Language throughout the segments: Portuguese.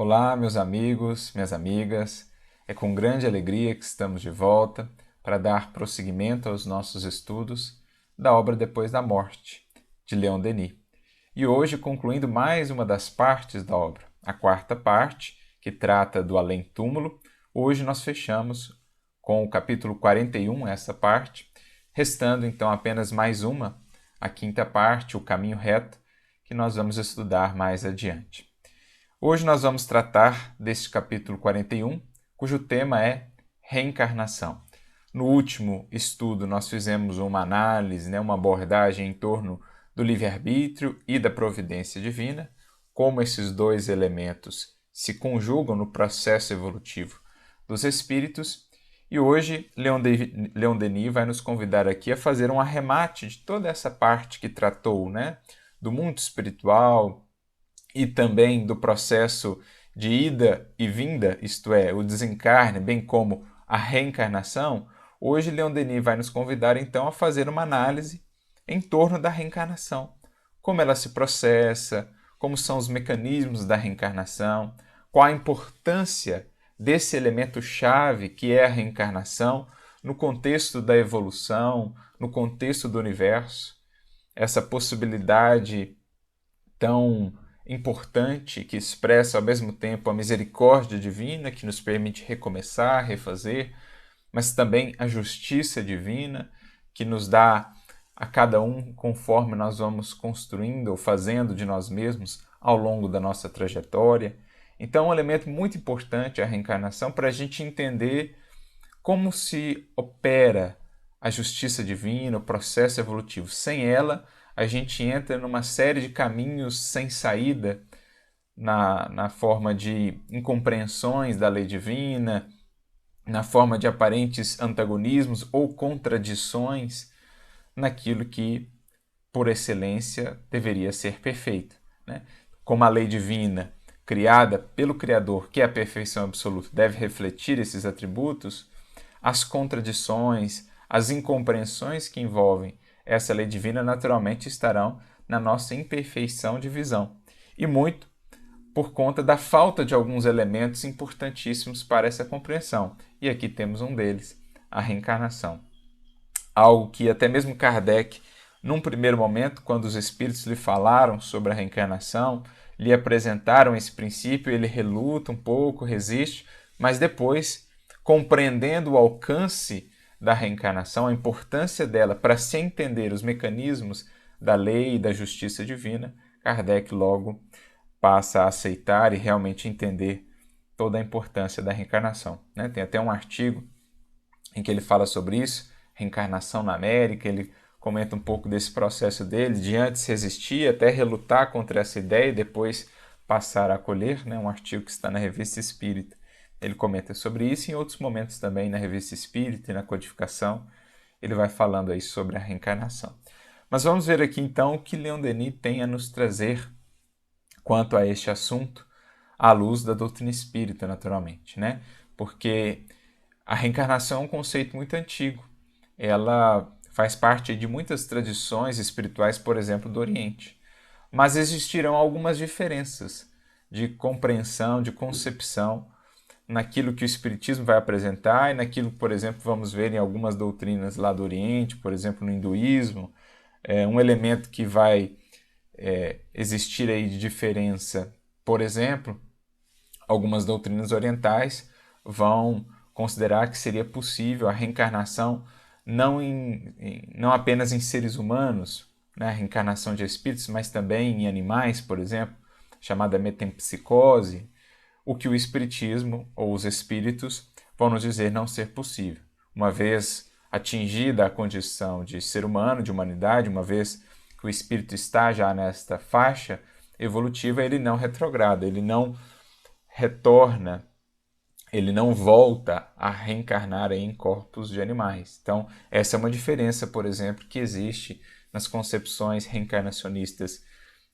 Olá, meus amigos, minhas amigas. É com grande alegria que estamos de volta para dar prosseguimento aos nossos estudos da obra Depois da Morte, de Leon Denis. E hoje, concluindo mais uma das partes da obra, a quarta parte, que trata do além-túmulo, hoje nós fechamos com o capítulo 41, essa parte, restando então apenas mais uma, a quinta parte, o caminho reto, que nós vamos estudar mais adiante. Hoje nós vamos tratar deste capítulo 41, cujo tema é reencarnação. No último estudo nós fizemos uma análise, uma abordagem em torno do livre-arbítrio e da providência divina, como esses dois elementos se conjugam no processo evolutivo dos espíritos. E hoje Leon Denis vai nos convidar aqui a fazer um arremate de toda essa parte que tratou, do mundo espiritual, e também do processo de ida e vinda, isto é, o desencarne, bem como a reencarnação. Hoje Leon Denis vai nos convidar então a fazer uma análise em torno da reencarnação, como ela se processa, como são os mecanismos da reencarnação, qual a importância desse elemento-chave que é a reencarnação no contexto da evolução, no contexto do universo, essa possibilidade tão importante que expressa ao mesmo tempo a misericórdia divina que nos permite recomeçar, refazer, mas também a justiça divina que nos dá a cada um conforme nós vamos construindo ou fazendo de nós mesmos ao longo da nossa trajetória. Então, um elemento muito importante é a reencarnação para a gente entender como se opera a justiça divina, o processo evolutivo. Sem ela, a gente entra numa série de caminhos sem saída, na forma de incompreensões da lei divina, na forma de aparentes antagonismos ou contradições naquilo que, por excelência, deveria ser perfeito. Como a lei divina, criada pelo Criador, que é a perfeição absoluta, deve refletir esses atributos, as contradições, as incompreensões que envolvem essa lei divina naturalmente estarão na nossa imperfeição de visão. E muito por conta da falta de alguns elementos importantíssimos para essa compreensão. E aqui temos um deles, a reencarnação. Algo que até mesmo Kardec, num primeiro momento, quando os espíritos lhe falaram sobre a reencarnação, lhe apresentaram esse princípio, ele reluta um pouco, resiste, mas depois, compreendendo o alcance da reencarnação, a importância dela para se entender os mecanismos da lei e da justiça divina, Kardec logo passa a aceitar e realmente entender toda a importância da reencarnação. Tem até um artigo em que ele fala sobre isso, reencarnação na América, ele comenta um pouco desse processo dele, de antes resistir, até relutar contra essa ideia e depois passar a acolher, um artigo que está na Revista Espírita. Ele comenta sobre isso e em outros momentos também na Revista Espírita e na Codificação, ele vai falando aí sobre a reencarnação. Mas vamos ver aqui então o que Leon Denis tem a nos trazer quanto a este assunto, à luz da doutrina espírita, naturalmente, Porque a reencarnação é um conceito muito antigo. Ela faz parte de muitas tradições espirituais, por exemplo, do Oriente. Mas existirão algumas diferenças de compreensão, de concepção naquilo que o Espiritismo vai apresentar e naquilo que, por exemplo, vamos ver em algumas doutrinas lá do Oriente, por exemplo, no hinduísmo. Um elemento que vai existir aí de diferença, por exemplo, algumas doutrinas orientais vão considerar que seria possível a reencarnação não apenas em seres humanos, a reencarnação de espíritos, mas também em animais, por exemplo, chamada metempsicose, o que o espiritismo ou os espíritos vão nos dizer não ser possível. Uma vez atingida a condição de ser humano, de humanidade, uma vez que o espírito está já nesta faixa evolutiva, ele não retrograda, ele não retorna, ele não volta a reencarnar em corpos de animais. Então, essa é uma diferença, por exemplo, que existe nas concepções reencarnacionistas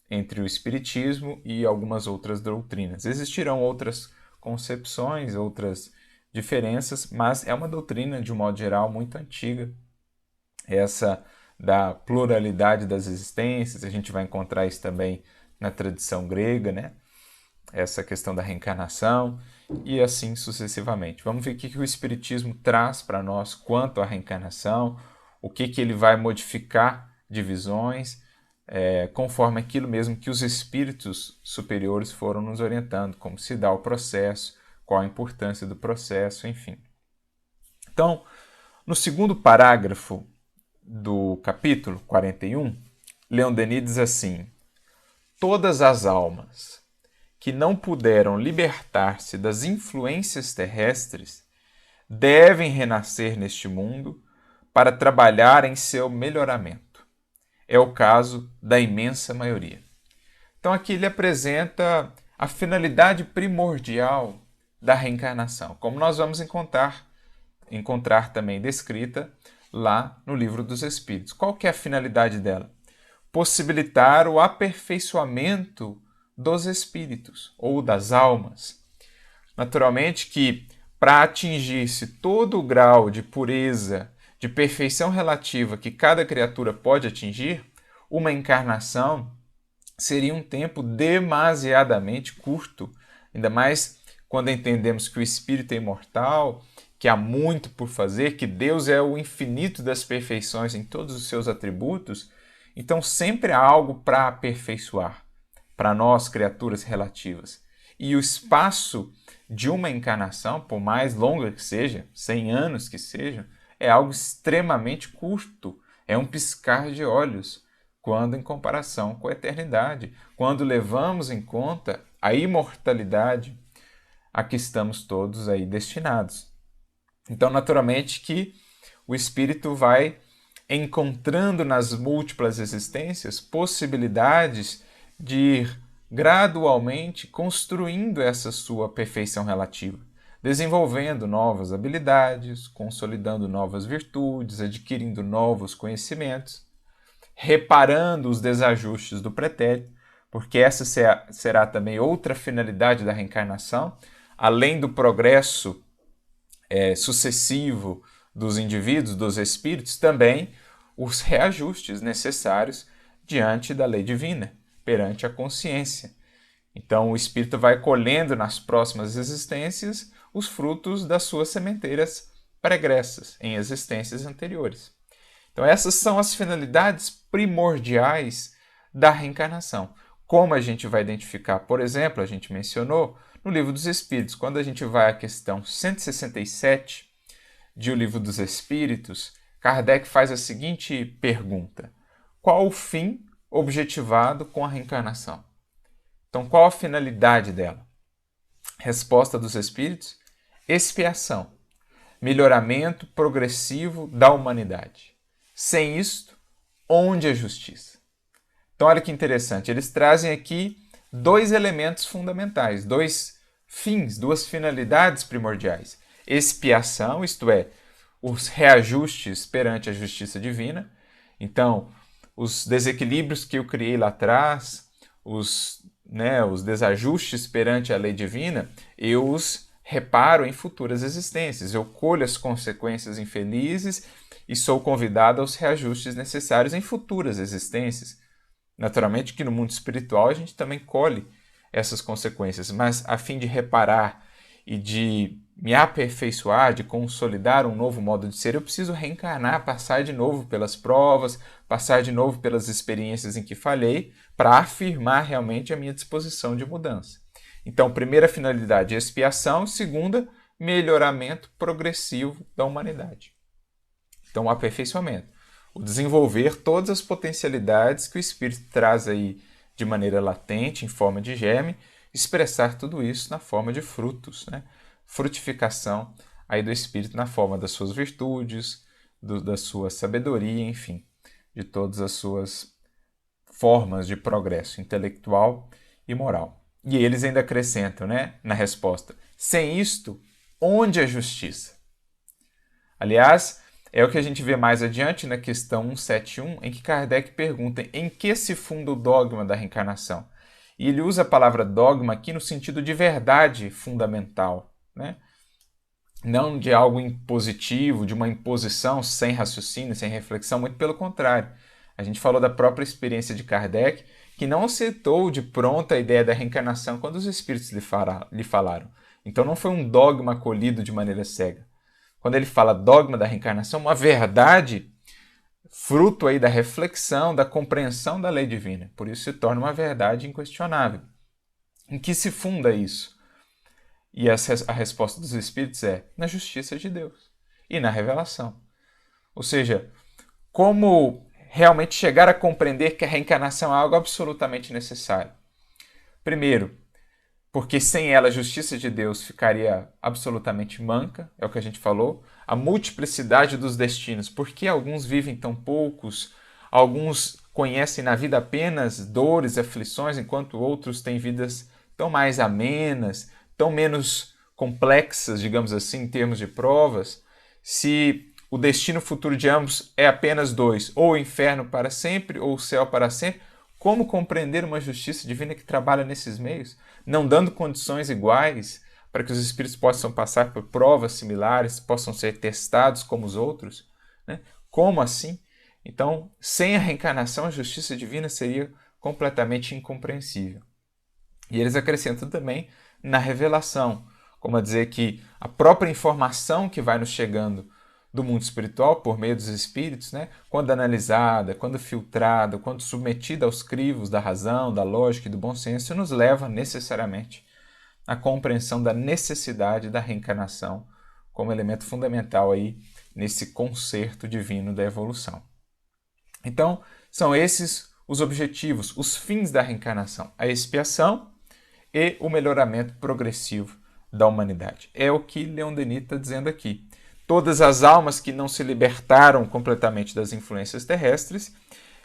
entre o Espiritismo e algumas outras doutrinas. Existirão outras concepções, outras diferenças, mas é uma doutrina, de um modo geral, muito antiga. Essa da pluralidade das existências, a gente vai encontrar isso também na tradição grega, essa questão da reencarnação e assim sucessivamente. Vamos ver o que o Espiritismo traz para nós quanto à reencarnação, o que ele vai modificar de visões, conforme aquilo mesmo que os espíritos superiores foram nos orientando, como se dá o processo, qual a importância do processo, enfim. Então, no segundo parágrafo do capítulo 41, Leon Denis diz assim: todas as almas que não puderam libertar-se das influências terrestres devem renascer neste mundo para trabalhar em seu melhoramento. É o caso da imensa maioria. Então aqui ele apresenta a finalidade primordial da reencarnação, como nós vamos encontrar também descrita lá no Livro dos Espíritos. Qual que é a finalidade dela? Possibilitar o aperfeiçoamento dos espíritos ou das almas. Naturalmente que para atingir-se todo o grau de pureza, de perfeição relativa que cada criatura pode atingir, uma encarnação seria um tempo demasiadamente curto, ainda mais quando entendemos que o espírito é imortal, que há muito por fazer, que Deus é o infinito das perfeições em todos os seus atributos. Então sempre há algo para aperfeiçoar para nós, criaturas relativas. E o espaço de uma encarnação, por mais longa que seja, 100 anos que seja, é algo extremamente curto, é um piscar de olhos, quando em comparação com a eternidade, quando levamos em conta a imortalidade a que estamos todos aí destinados. Então, naturalmente que o espírito vai encontrando nas múltiplas existências possibilidades de ir gradualmente construindo essa sua perfeição relativa, desenvolvendo novas habilidades, consolidando novas virtudes, adquirindo novos conhecimentos, reparando os desajustes do pretérito, porque essa será também outra finalidade da reencarnação, além do progresso sucessivo dos indivíduos, dos espíritos, também os reajustes necessários diante da lei divina, perante a consciência. Então o espírito vai colhendo nas próximas existências os frutos das suas sementeiras pregressas em existências anteriores. Então essas são as finalidades primordiais da reencarnação. Como a gente vai identificar, por exemplo, a gente mencionou no Livro dos Espíritos, quando a gente vai à questão 167 de O Livro dos Espíritos, Kardec faz a seguinte pergunta: qual o fim objetivado com a reencarnação? Então, qual a finalidade dela? Resposta dos Espíritos: expiação, melhoramento progressivo da humanidade. Sem isto, onde a justiça? Então, olha que interessante, eles trazem aqui dois elementos fundamentais, dois fins, duas finalidades primordiais. Expiação, isto é, os reajustes perante a justiça divina. Então, os desequilíbrios que eu criei lá atrás, os desajustes perante a lei divina, eu os reparo em futuras existências. Eu colho as consequências infelizes e sou convidado aos reajustes necessários em futuras existências. Naturalmente que no mundo espiritual a gente também colhe essas consequências, mas a fim de reparar e de me aperfeiçoar, de consolidar um novo modo de ser, eu preciso reencarnar, passar de novo pelas provas, passar de novo pelas experiências em que falhei, para afirmar realmente a minha disposição de mudança. Então, primeira finalidade, expiação. Segunda, melhoramento progressivo da humanidade. Então, o aperfeiçoamento. O desenvolver todas as potencialidades que o Espírito traz aí de maneira latente, em forma de germe, expressar tudo isso na forma de frutos, né? Frutificação aí do Espírito na forma das suas virtudes, da sua sabedoria, enfim, de todas as suas formas de progresso intelectual e moral. E eles ainda acrescentam, né, na resposta: sem isto, onde a justiça? Aliás, é o que a gente vê mais adiante na questão 171, em que Kardec pergunta em que se funda o dogma da reencarnação. E ele usa a palavra dogma aqui no sentido de verdade fundamental, né? Não de algo impositivo, de uma imposição sem raciocínio, sem reflexão, muito pelo contrário. A gente falou da própria experiência de Kardec, que não aceitou de pronto a ideia da reencarnação quando os espíritos lhe falaram. Então não foi um dogma acolhido de maneira cega. Quando ele fala dogma da reencarnação, uma verdade fruto aí da reflexão, da compreensão da lei divina. Por isso se torna uma verdade inquestionável. Em que se funda isso? E a resposta dos espíritos é na justiça de Deus e na revelação. Ou seja, como realmente chegar a compreender que a reencarnação é algo absolutamente necessário. Primeiro, porque sem ela a justiça de Deus ficaria absolutamente manca, é o que a gente falou. A multiplicidade dos destinos, por que alguns vivem tão poucos, alguns conhecem na vida apenas dores e aflições, enquanto outros têm vidas tão mais amenas, tão menos complexas, digamos assim, em termos de provas. Se o destino futuro de ambos é apenas dois, ou o inferno para sempre, ou o céu para sempre, como compreender uma justiça divina que trabalha nesses meios, não dando condições iguais para que os espíritos possam passar por provas similares, possam ser testados como os outros? Né? Como assim? Então, sem a reencarnação, a justiça divina seria completamente incompreensível. E eles acrescentam também na revelação, como a dizer que a própria informação que vai nos chegando do mundo espiritual por meio dos espíritos, né, quando analisada, quando filtrada, quando submetida aos crivos da razão, da lógica e do bom senso, nos leva necessariamente à compreensão da necessidade da reencarnação como elemento fundamental aí nesse concerto divino da evolução. Então, são esses os objetivos, os fins da reencarnação: a expiação e o melhoramento progressivo da humanidade. É o que Leon Denis está dizendo aqui. Todas as almas que não se libertaram completamente das influências terrestres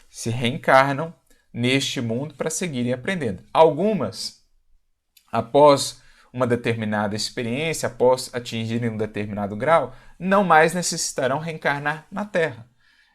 se reencarnam neste mundo para seguirem aprendendo. Algumas, após uma determinada experiência, após atingirem um determinado grau, não mais necessitarão reencarnar na Terra.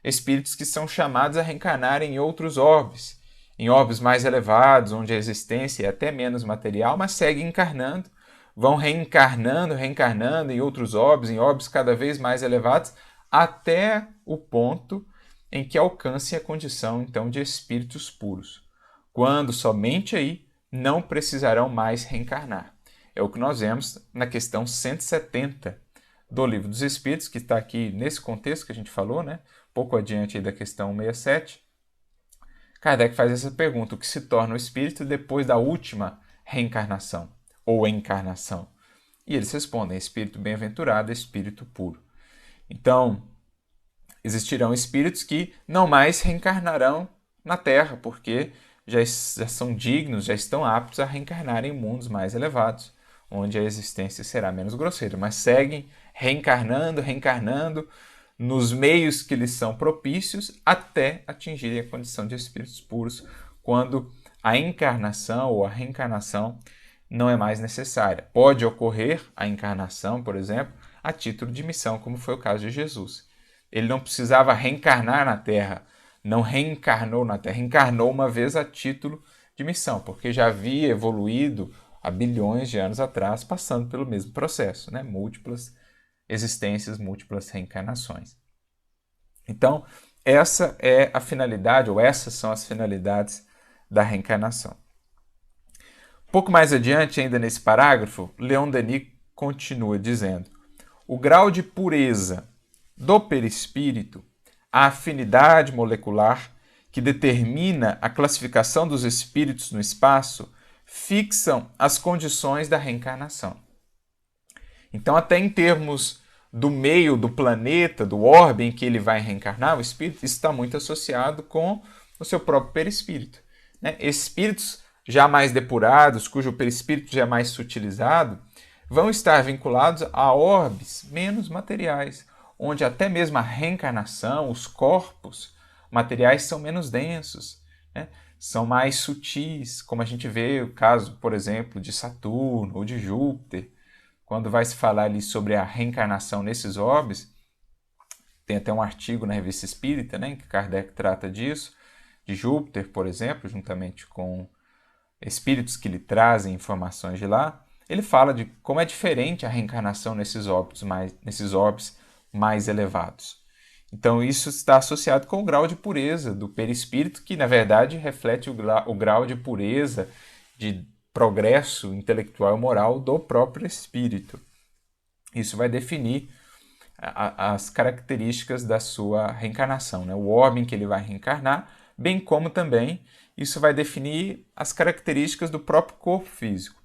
Espíritos que são chamados a reencarnar em outros orbes, em orbes mais elevados, onde a existência é até menos material, mas seguem encarnando, vão reencarnando em outros orbes, em orbes cada vez mais elevados, até o ponto em que alcancem a condição, então, de espíritos puros, quando somente aí não precisarão mais reencarnar. É o que nós vemos na questão 170 do Livro dos Espíritos, que está aqui nesse contexto que a gente falou, né? Pouco adiante aí da questão 67. Kardec faz essa pergunta: o que se torna o espírito depois da última reencarnação ou encarnação? E eles respondem: espírito bem-aventurado, espírito puro. Então, existirão espíritos que não mais reencarnarão na Terra, porque já são dignos, já estão aptos a reencarnar em mundos mais elevados, onde a existência será menos grosseira, mas seguem reencarnando nos meios que lhes são propícios até atingirem a condição de espíritos puros, quando a encarnação ou a reencarnação não é mais necessária. Pode ocorrer a encarnação, por exemplo, a título de missão, como foi o caso de Jesus. Ele não precisava reencarnar na Terra, não reencarnou na Terra, reencarnou uma vez a título de missão, porque já havia evoluído há bilhões de anos atrás, passando pelo mesmo processo, né? Múltiplas existências, múltiplas reencarnações. Então, essa é a finalidade, ou essas são as finalidades da reencarnação. Pouco mais adiante, ainda nesse parágrafo, Leon Denis continua dizendo: o grau de pureza do perispírito, a afinidade molecular que determina a classificação dos espíritos no espaço, fixam as condições da reencarnação. Então, até em termos do meio do planeta, do orbe em que ele vai reencarnar, o espírito está muito associado com o seu próprio perispírito. Né? Espíritos já mais depurados, cujo perispírito já é mais sutilizado, vão estar vinculados a orbes menos materiais, onde até mesmo a reencarnação, os corpos materiais são menos densos, né? São mais sutis, como a gente vê o caso, por exemplo, de Saturno ou de Júpiter. Quando vai se falar ali sobre a reencarnação nesses orbes, tem até um artigo na Revista Espírita, né, em que Kardec trata disso, de Júpiter, por exemplo, juntamente com espíritos que lhe trazem informações de lá. Ele fala de como é diferente a reencarnação nesses orbes mais elevados. Então, isso está associado com o grau de pureza do perispírito, que na verdade reflete o grau de pureza, de progresso intelectual e moral do próprio espírito. Isso vai definir as características da sua reencarnação, né? O orbe em que ele vai reencarnar, bem como também isso vai definir as características do próprio corpo físico.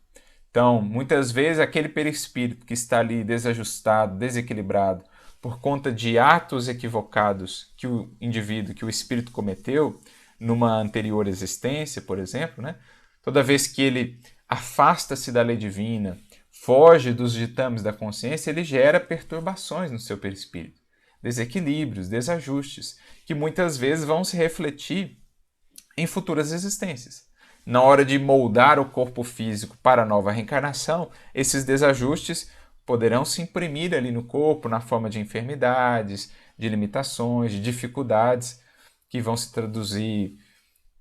Então, muitas vezes, aquele perispírito que está ali desajustado, desequilibrado, por conta de atos equivocados que o indivíduo, que o espírito cometeu numa anterior existência, por exemplo, né? Toda vez que ele afasta-se da lei divina, foge dos ditames da consciência, ele gera perturbações no seu perispírito, desequilíbrios, desajustes, que muitas vezes vão se refletir em futuras existências. Na hora de moldar o corpo físico para a nova reencarnação, esses desajustes poderão se imprimir ali no corpo na forma de enfermidades, de limitações, de dificuldades, que vão se traduzir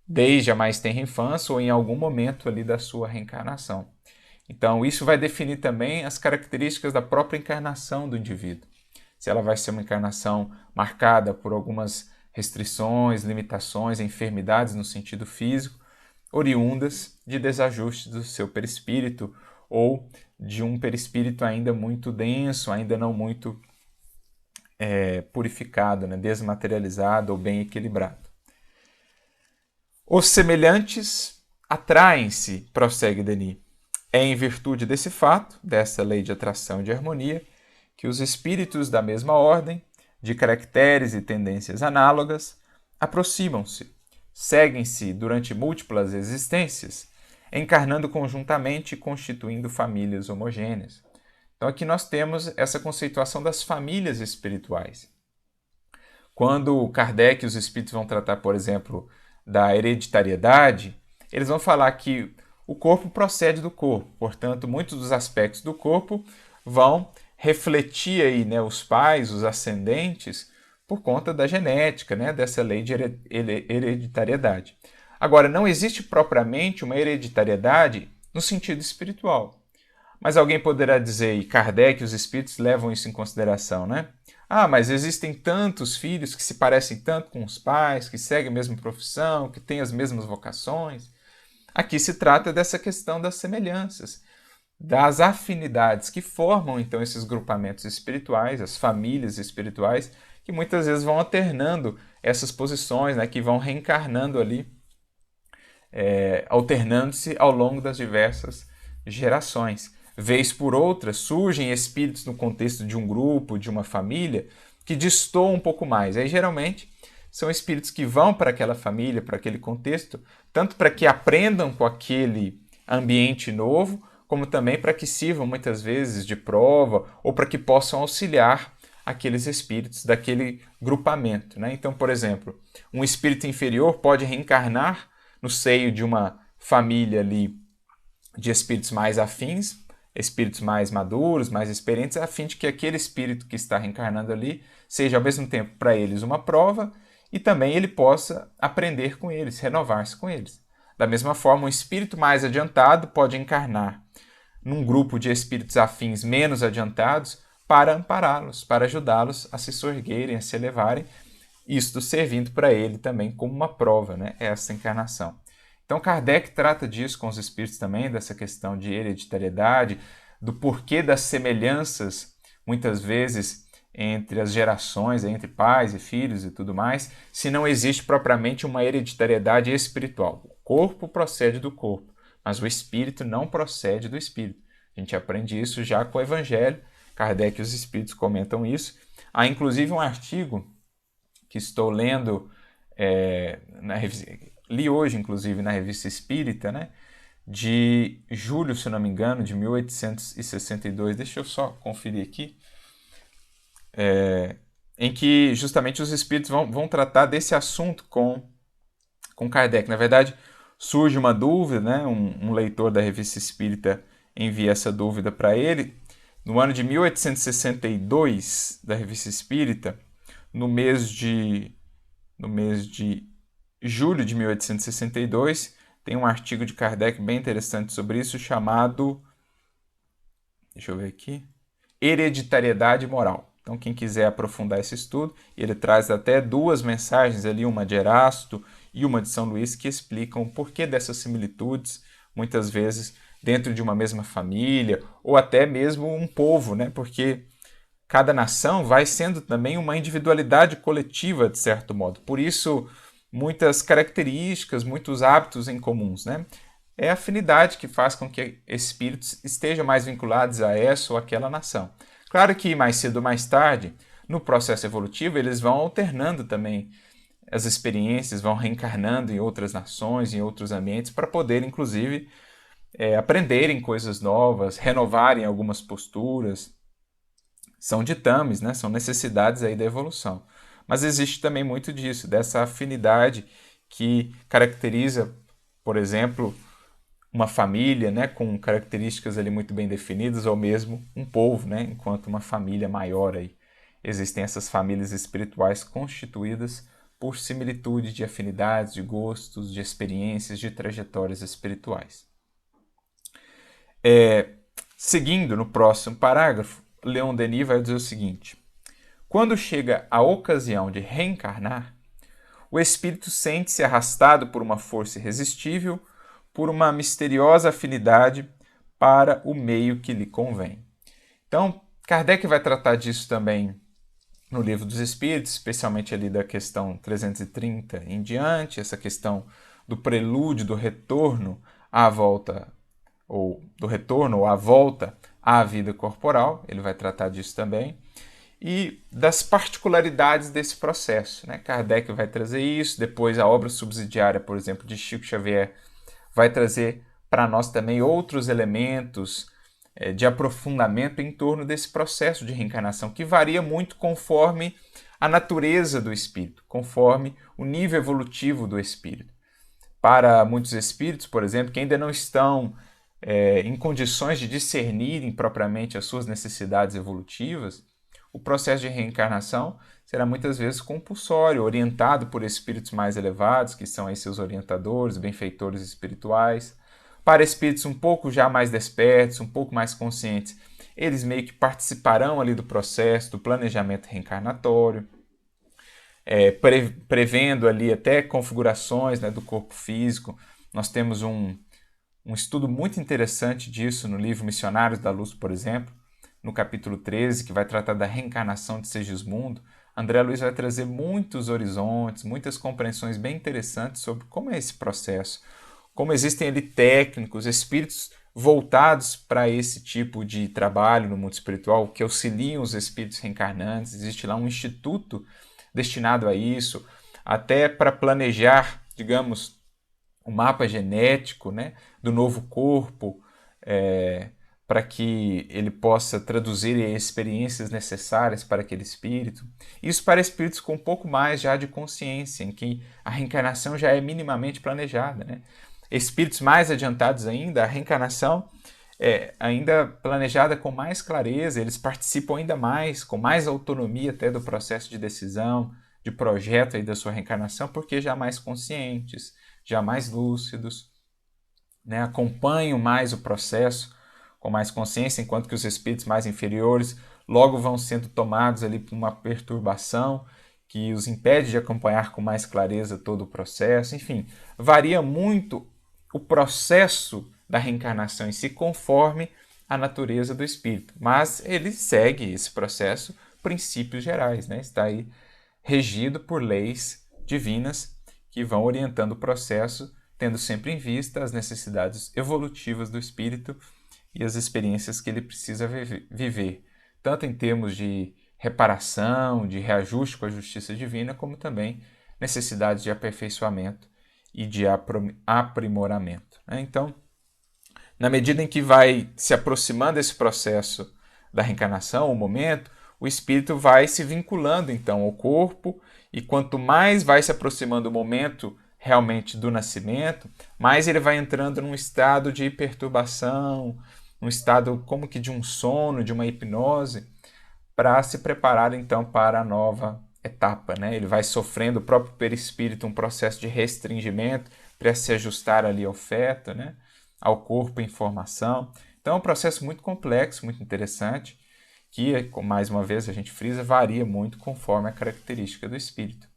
desde a mais tenra infância ou em algum momento ali da sua reencarnação. Então, isso vai definir também as características da própria encarnação do indivíduo. Se ela vai ser uma encarnação marcada por algumas restrições, limitações, enfermidades no sentido físico, oriundas de desajustes do seu perispírito ou de um perispírito ainda muito denso, ainda não muito purificado, né? Desmaterializado ou bem equilibrado. Os semelhantes atraem-se, prossegue Denis. É em virtude desse fato, dessa lei de atração e de harmonia, que os espíritos da mesma ordem, de caracteres e tendências análogas, aproximam-se, seguem-se durante múltiplas existências, encarnando conjuntamente e constituindo famílias homogêneas. Então aqui nós temos essa conceituação das famílias espirituais. Quando Kardec e os espíritos vão tratar, por exemplo, da hereditariedade, eles vão falar que o corpo procede do corpo, portanto, muitos dos aspectos do corpo vão refletir aí, né, os pais, os ascendentes, por conta da genética, né, dessa lei de hereditariedade. Agora, não existe propriamente uma hereditariedade no sentido espiritual. Mas alguém poderá dizer, e Kardec e os espíritos levam isso em consideração, né? Ah, mas existem tantos filhos que se parecem tanto com os pais, que seguem a mesma profissão, que têm as mesmas vocações. Aqui se trata dessa questão das semelhanças, das afinidades que formam então esses grupamentos espirituais, as famílias espirituais, que muitas vezes vão alternando essas posições, né, que vão reencarnando ali, alternando-se ao longo das diversas gerações. Vez por outra, surgem espíritos no contexto de um grupo, de uma família, que destoam um pouco mais. Aí, geralmente, são espíritos que vão para aquela família, para aquele contexto, tanto para que aprendam com aquele ambiente novo, como também para que sirvam muitas vezes de prova ou para que possam auxiliar aqueles espíritos daquele grupamento, né? Então, por exemplo, um espírito inferior pode reencarnar no seio de uma família ali de espíritos mais afins, espíritos mais maduros, mais experientes, a fim de que aquele espírito que está reencarnando ali seja ao mesmo tempo para eles uma prova e também ele possa aprender com eles, renovar-se com eles. Da mesma forma, um espírito mais adiantado pode encarnar num grupo de espíritos afins menos adiantados para ampará-los, para ajudá-los a se sorguerem, a se elevarem, isto servindo para ele também como uma prova, né? Essa encarnação. Então Kardec trata disso com os espíritos também, dessa questão de hereditariedade, do porquê das semelhanças, muitas vezes, entre as gerações, entre pais e filhos e tudo mais, se não existe propriamente uma hereditariedade espiritual. O corpo procede do corpo, mas o espírito não procede do espírito. A gente aprende isso já com o Evangelho, Kardec e os espíritos comentam isso. Há inclusive um artigo que estou lendo li hoje, inclusive, na Revista Espírita, né, de julho, se não me engano, de 1862, deixa eu só conferir aqui, em que justamente os espíritos vão tratar desse assunto com Kardec. Na verdade, surge uma dúvida, né, um leitor da Revista Espírita envia essa dúvida para ele. No ano de 1862, da Revista Espírita, no mês de julho de 1862, tem um artigo de Kardec bem interessante sobre isso, chamado, deixa eu ver aqui, Hereditariedade Moral. Então, quem quiser aprofundar esse estudo, ele traz até 2 mensagens ali, uma de Erasto e uma de São Luís, que explicam o porquê dessas similitudes, muitas vezes dentro de uma mesma família, ou até mesmo um povo, né? Porque cada nação vai sendo também uma individualidade coletiva, de certo modo. Por isso, muitas características, muitos hábitos em comuns, né? É a afinidade que faz com que espíritos estejam mais vinculados a essa ou aquela nação. Claro que mais cedo ou mais tarde, no processo evolutivo, eles vão alternando também as experiências, vão reencarnando em outras nações, em outros ambientes, para poder, inclusive, aprenderem coisas novas, renovarem algumas posturas. São ditames, né? São necessidades aí da evolução. Mas existe também muito disso, dessa afinidade que caracteriza, por exemplo, uma família, né, com características ali muito bem definidas, ou mesmo um povo, né, enquanto uma família maior aí. Existem essas famílias espirituais constituídas por similitude de afinidades, de gostos, de experiências, de trajetórias espirituais. Seguindo no próximo parágrafo, Leon Denis vai dizer o seguinte: quando chega a ocasião de reencarnar, o espírito sente-se arrastado por uma força irresistível, por uma misteriosa afinidade para o meio que lhe convém. Então, Kardec vai tratar disso também no Livro dos Espíritos, especialmente ali da questão 330 em diante, essa questão do prelúdio, do retorno à volta, ou do retorno ou à volta à vida corporal, ele vai tratar disso também, e das particularidades desse processo, né? Kardec vai trazer isso, depois a obra subsidiária, por exemplo, de Chico Xavier, vai trazer para nós também outros elementos de aprofundamento em torno desse processo de reencarnação, que varia muito conforme a natureza do espírito, conforme o nível evolutivo do espírito. Para muitos espíritos, por exemplo, que ainda não estão em condições de discernirem propriamente as suas necessidades evolutivas, o processo de reencarnação será muitas vezes compulsório, orientado por espíritos mais elevados, que são aí seus orientadores, benfeitores espirituais. Para espíritos um pouco já mais despertos, um pouco mais conscientes, eles meio que participarão ali do processo, do planejamento reencarnatório, prevendo ali até configurações, né, do corpo físico. Nós temos um estudo muito interessante disso no livro Missionários da Luz, por exemplo, no capítulo 13, que vai tratar da reencarnação de Segismundo. André Luiz vai trazer muitos horizontes, muitas compreensões bem interessantes sobre como é esse processo, como existem ali técnicos, espíritos voltados para esse tipo de trabalho no mundo espiritual, que auxiliam os espíritos reencarnantes. Existe lá um instituto destinado a isso, até para planejar, digamos, o mapa genético, né, do novo corpo, para que ele possa traduzir experiências necessárias para aquele espírito. Isso para espíritos com um pouco mais já de consciência, em que a reencarnação já é minimamente planejada, né? Espíritos mais adiantados ainda, a reencarnação é ainda planejada com mais clareza, eles participam ainda mais, com mais autonomia até do processo de decisão, de projeto aí da sua reencarnação, porque já mais conscientes, já mais lúcidos, né? Acompanham mais o processo com mais consciência, enquanto que os espíritos mais inferiores logo vão sendo tomados ali por uma perturbação que os impede de acompanhar com mais clareza todo o processo. Enfim, varia muito o processo da reencarnação em si conforme a natureza do espírito, mas ele segue esse processo, princípios gerais, né? Está aí regido por leis divinas que vão orientando o processo, tendo sempre em vista as necessidades evolutivas do espírito e as experiências que ele precisa viver, tanto em termos de reparação, de reajuste com a justiça divina, como também necessidades de aperfeiçoamento e de aprimoramento. Então, na medida em que vai se aproximando esse processo da reencarnação, o momento, o espírito vai se vinculando então ao corpo, e quanto mais vai se aproximando o momento realmente do nascimento, mais ele vai entrando num estado de perturbação, num estado como que de um sono, de uma hipnose, para se preparar então para a nova etapa, né? Ele vai sofrendo o próprio perispírito um processo de restringimento para se ajustar ali ao feto, né? Ao corpo em formação. Então é um processo muito complexo, muito interessante, que, mais uma vez, a gente frisa, varia muito conforme a característica do espírito.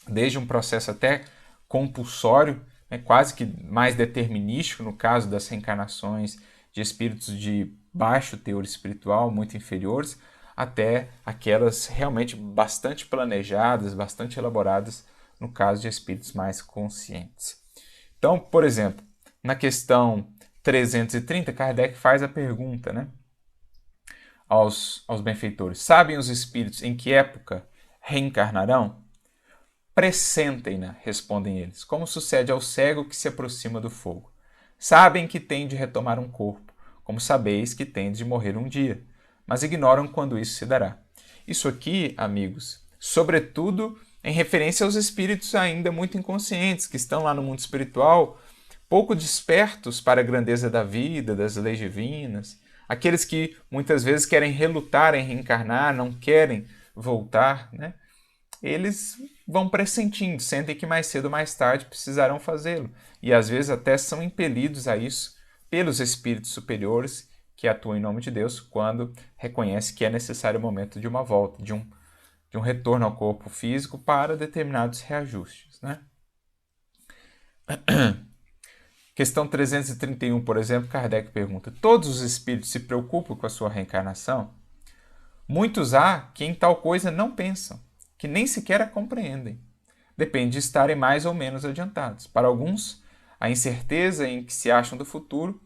Desde um processo até compulsório, né, quase que mais determinístico no caso das reencarnações de espíritos de baixo teor espiritual, muito inferiores, até aquelas realmente bastante planejadas, bastante elaboradas, no caso de espíritos mais conscientes. Então, por exemplo, na questão 330, Kardec faz a pergunta, né, aos benfeitores: sabem os espíritos em que época reencarnarão? Pressentem-na, respondem eles, como sucede ao cego que se aproxima do fogo. Sabem que tem de retomar um corpo, como sabeis que tem de morrer um dia, mas ignoram quando isso se dará. Isso aqui, amigos, sobretudo em referência aos espíritos ainda muito inconscientes, que estão lá no mundo espiritual, pouco despertos para a grandeza da vida, das leis divinas, aqueles que muitas vezes querem relutar em reencarnar, não querem voltar, né? Eles vão pressentindo, sentem que mais cedo ou mais tarde precisarão fazê-lo. E às vezes até são impelidos a isso pelos espíritos superiores que atuam em nome de Deus quando reconhecem que é necessário o momento de uma volta, de um retorno ao corpo físico para determinados reajustes, né? Questão 331, por exemplo, Kardec pergunta: todos os espíritos se preocupam com a sua reencarnação? Muitos há que em tal coisa não pensam, que nem sequer a compreendem. Depende de estarem mais ou menos adiantados. Para alguns, a incerteza em que se acham do futuro,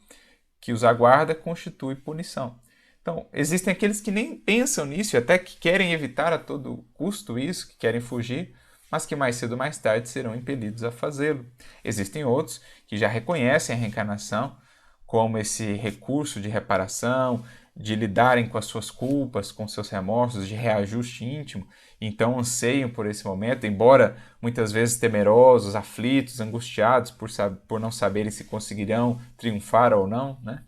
que os aguarda, constitui punição. Então, existem aqueles que nem pensam nisso e até que querem evitar a todo custo isso, que querem fugir, mas que mais cedo ou mais tarde serão impelidos a fazê-lo. Existem outros que já reconhecem a reencarnação como esse recurso de reparação, de lidarem com as suas culpas, com seus remorsos, de reajuste íntimo, então anseiam por esse momento, embora muitas vezes temerosos, aflitos, angustiados por não saberem se conseguirão triunfar ou não, né?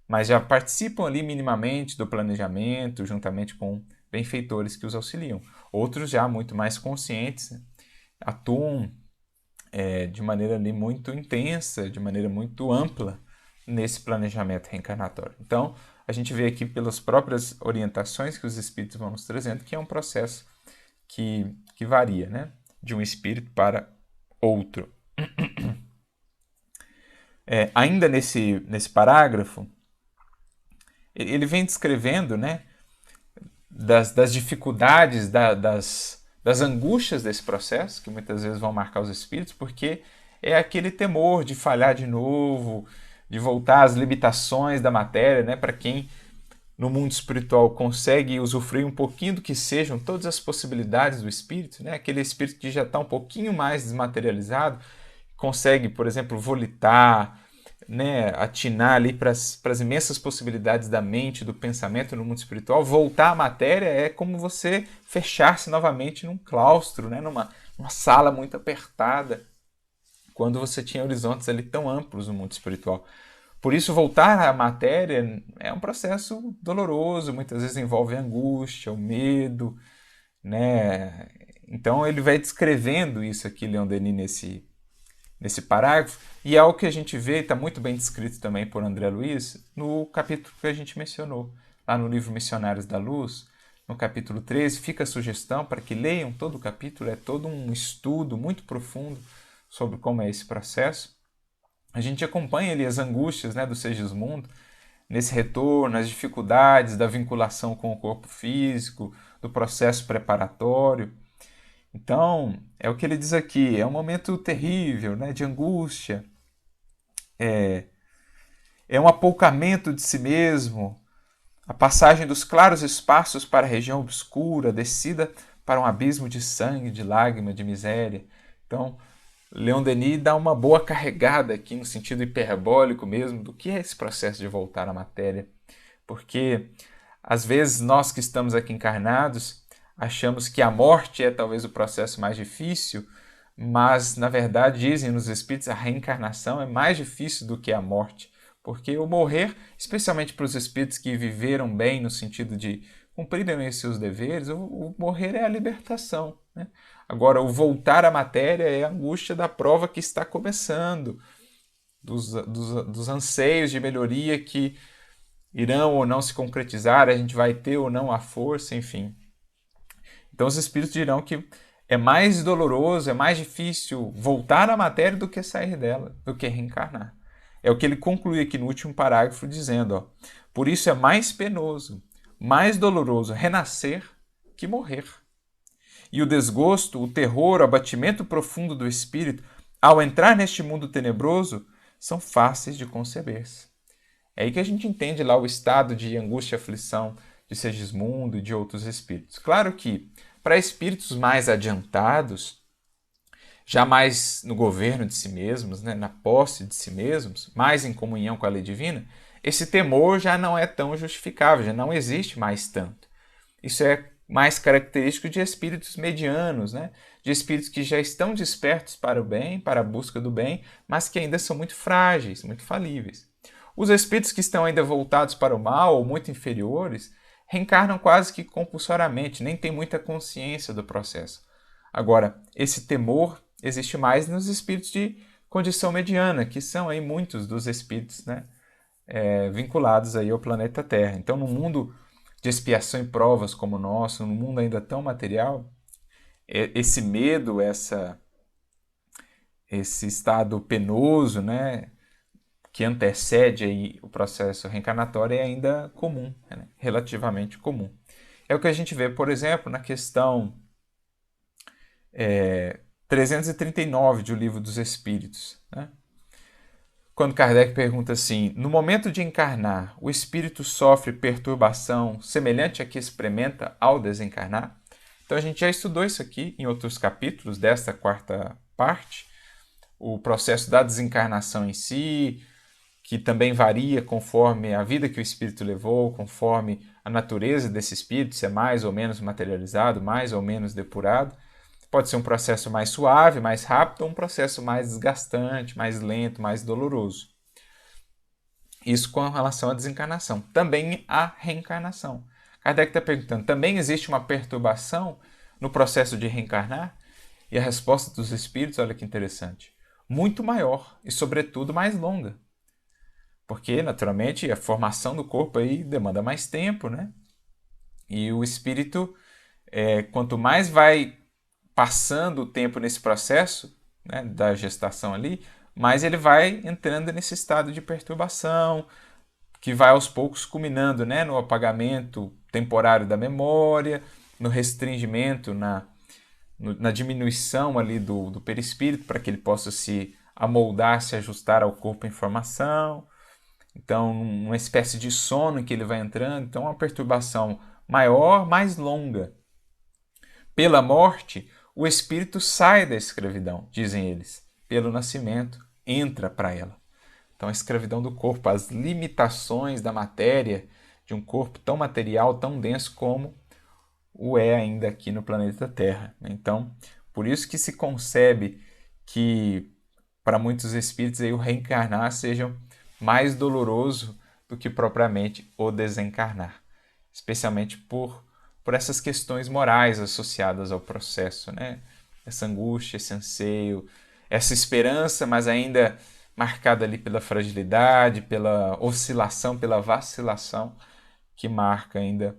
Mas já participam ali minimamente do planejamento, juntamente com benfeitores que os auxiliam. Outros já muito mais conscientes, né, atuam de maneira ali muito intensa, de maneira muito ampla nesse planejamento reencarnatório. Então, a gente vê aqui pelas próprias orientações que os espíritos vão nos trazendo que é um processo que varia, né, de um espírito para outro. Ainda nesse parágrafo, ele vem descrevendo, né, das dificuldades, das angústias desse processo, que muitas vezes vão marcar os espíritos, porque é aquele temor de falhar de novo, de voltar às limitações da matéria, né? Para quem no mundo espiritual consegue usufruir um pouquinho do que sejam todas as possibilidades do espírito, né? Aquele espírito que já está um pouquinho mais desmaterializado, consegue, por exemplo, volitar, né, atinar ali para as imensas possibilidades da mente, do pensamento no mundo espiritual. Voltar à matéria é como você fechar-se novamente num claustro, né, numa sala muito apertada, quando você tinha horizontes ali tão amplos no mundo espiritual. Por isso, voltar à matéria é um processo doloroso, muitas vezes envolve a angústia, o medo, né? Então ele vai descrevendo isso aqui, Leon Denis, nesse parágrafo, e é algo que a gente vê, está muito bem descrito também por André Luiz, no capítulo que a gente mencionou, lá no livro Missionários da Luz, no capítulo 13, fica a sugestão para que leiam todo o capítulo, é todo um estudo muito profundo sobre como é esse processo. A gente acompanha ali as angústias, né, do Segismundo, nesse retorno, as dificuldades da vinculação com o corpo físico, do processo preparatório. Então, é o que ele diz aqui, é um momento terrível, né, de angústia, é um apoucamento de si mesmo, a passagem dos claros espaços para a região obscura, a descida para um abismo de sangue, de lágrima, de miséria. Então, Leon Denis dá uma boa carregada aqui no sentido hiperbólico mesmo do que é esse processo de voltar à matéria. Porque, às vezes, nós que estamos aqui encarnados, achamos que a morte é talvez o processo mais difícil, mas, na verdade, dizem nos espíritos, a reencarnação é mais difícil do que a morte. Porque o morrer, especialmente para os espíritos que viveram bem no sentido de cumprirem os seus deveres, o morrer é a libertação, né? Agora, o voltar à matéria é a angústia da prova que está começando, dos anseios de melhoria que irão ou não se concretizar, a gente vai ter ou não a força, enfim. Então os espíritos dirão que é mais doloroso, é mais difícil voltar à matéria do que sair dela, do que reencarnar. É o que ele conclui aqui no último parágrafo dizendo, ó, por isso é mais penoso, mais doloroso renascer que morrer. E o desgosto, o terror, o abatimento profundo do espírito ao entrar neste mundo tenebroso são fáceis de conceber-se. É aí que a gente entende lá o estado de angústia e aflição de Segismundo e de outros espíritos. Claro que para espíritos mais adiantados, já mais no governo de si mesmos, né, na posse de si mesmos, mais em comunhão com a lei divina, esse temor já não é tão justificável, já não existe mais tanto. Isso é mais característico de espíritos medianos, né? De espíritos que já estão despertos para o bem, para a busca do bem, mas que ainda são muito frágeis, muito falíveis. Os espíritos que estão ainda voltados para o mal ou muito inferiores reencarnam quase que compulsoriamente, nem têm muita consciência do processo. Agora, esse temor existe mais nos espíritos de condição mediana, que são aí muitos dos espíritos, né, vinculados aí ao planeta Terra. Então, no mundo de expiação e provas como o nosso, num mundo ainda tão material, esse medo, esse estado penoso, né, que antecede aí o processo reencarnatório é ainda comum, né, relativamente comum. É o que a gente vê, por exemplo, na questão 339 de O Livro dos Espíritos, né? Quando Kardec pergunta assim, no momento de encarnar, o espírito sofre perturbação semelhante à que experimenta ao desencarnar? Então a gente já estudou isso aqui em outros capítulos desta quarta parte, o processo da desencarnação em si, que também varia conforme a vida que o espírito levou, conforme a natureza desse espírito, se é mais ou menos materializado, mais ou menos depurado. Pode ser um processo mais suave, mais rápido, ou um processo mais desgastante, mais lento, mais doloroso. Isso com relação à desencarnação. Também a reencarnação. Kardec está perguntando, também existe uma perturbação no processo de reencarnar? E a resposta dos espíritos, olha que interessante, muito maior e, sobretudo, mais longa. Porque, naturalmente, a formação do corpo aí demanda mais tempo, né? E o espírito, quanto mais vai passando o tempo nesse processo, né, da gestação ali, mais ele vai entrando nesse estado de perturbação, que vai aos poucos culminando, né, no apagamento temporário da memória, no restringimento, na diminuição ali do perispírito, para que ele possa se amoldar, se ajustar ao corpo em formação. Então, uma espécie de sono em que ele vai entrando. Então, uma perturbação maior, mais longa. Pela morte, o espírito sai da escravidão, dizem eles. Pelo nascimento, entra para ela. Então, a escravidão do corpo, as limitações da matéria, de um corpo tão material, tão denso como o é ainda aqui no planeta Terra. Então, por isso que se concebe que, para muitos espíritos, aí, o reencarnar seja mais doloroso do que propriamente o desencarnar. Especialmente por essas questões morais associadas ao processo, né? Essa angústia, esse anseio, essa esperança, mas ainda marcada ali pela fragilidade, pela oscilação, pela vacilação, que marca ainda,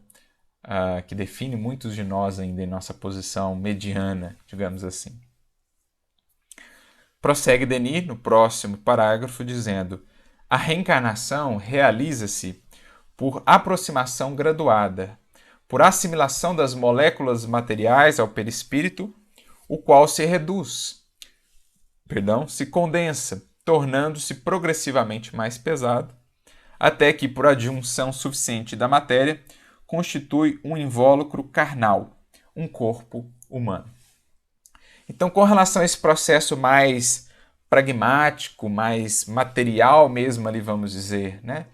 que define muitos de nós ainda em nossa posição mediana, digamos assim. Prossegue Denis no próximo parágrafo dizendo: a reencarnação realiza-se por aproximação graduada, por assimilação das moléculas materiais ao perispírito, o qual se condensa, tornando-se progressivamente mais pesado, até que, por adjunção suficiente da matéria, constitui um invólucro carnal, um corpo humano. Então, com relação a esse processo mais pragmático, mais material mesmo ali, vamos dizer, né,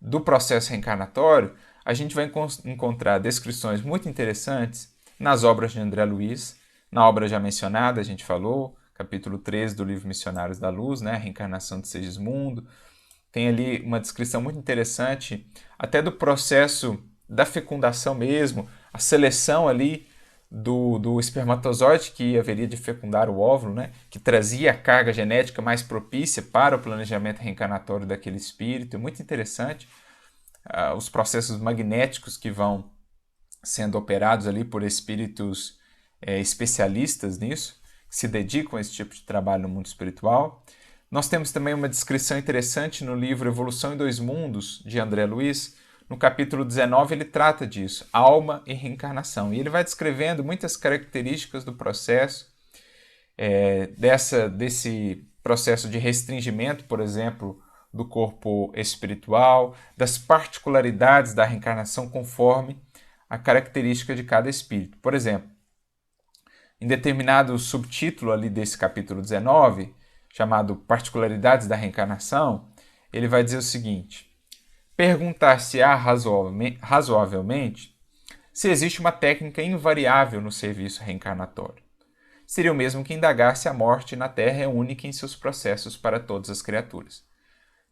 do processo reencarnatório, a gente vai encontrar descrições muito interessantes nas obras de André Luiz, na obra já mencionada, a gente falou, capítulo 13 do livro Missionários da Luz, né, a reencarnação de Segismundo. Tem ali uma descrição muito interessante, até do processo da fecundação mesmo, a seleção ali do espermatozoide que haveria de fecundar o óvulo, né, que trazia a carga genética mais propícia para o planejamento reencarnatório daquele espírito, muito interessante. os processos magnéticos que vão sendo operados ali por espíritos especialistas nisso, que se dedicam a esse tipo de trabalho no mundo espiritual. Nós temos também uma descrição interessante no livro Evolução em Dois Mundos, de André Luiz. No capítulo 19 ele trata disso, alma e reencarnação. E ele vai descrevendo muitas características do processo, desse processo de restringimento, por exemplo, do corpo espiritual, das particularidades da reencarnação conforme a característica de cada espírito. Por exemplo, em determinado subtítulo ali desse capítulo 19, chamado Particularidades da Reencarnação, ele vai dizer o seguinte: perguntar-se-á razoavelmente se existe uma técnica invariável no serviço reencarnatório. Seria o mesmo que indagar se a morte na Terra é única em seus processos para todas as criaturas.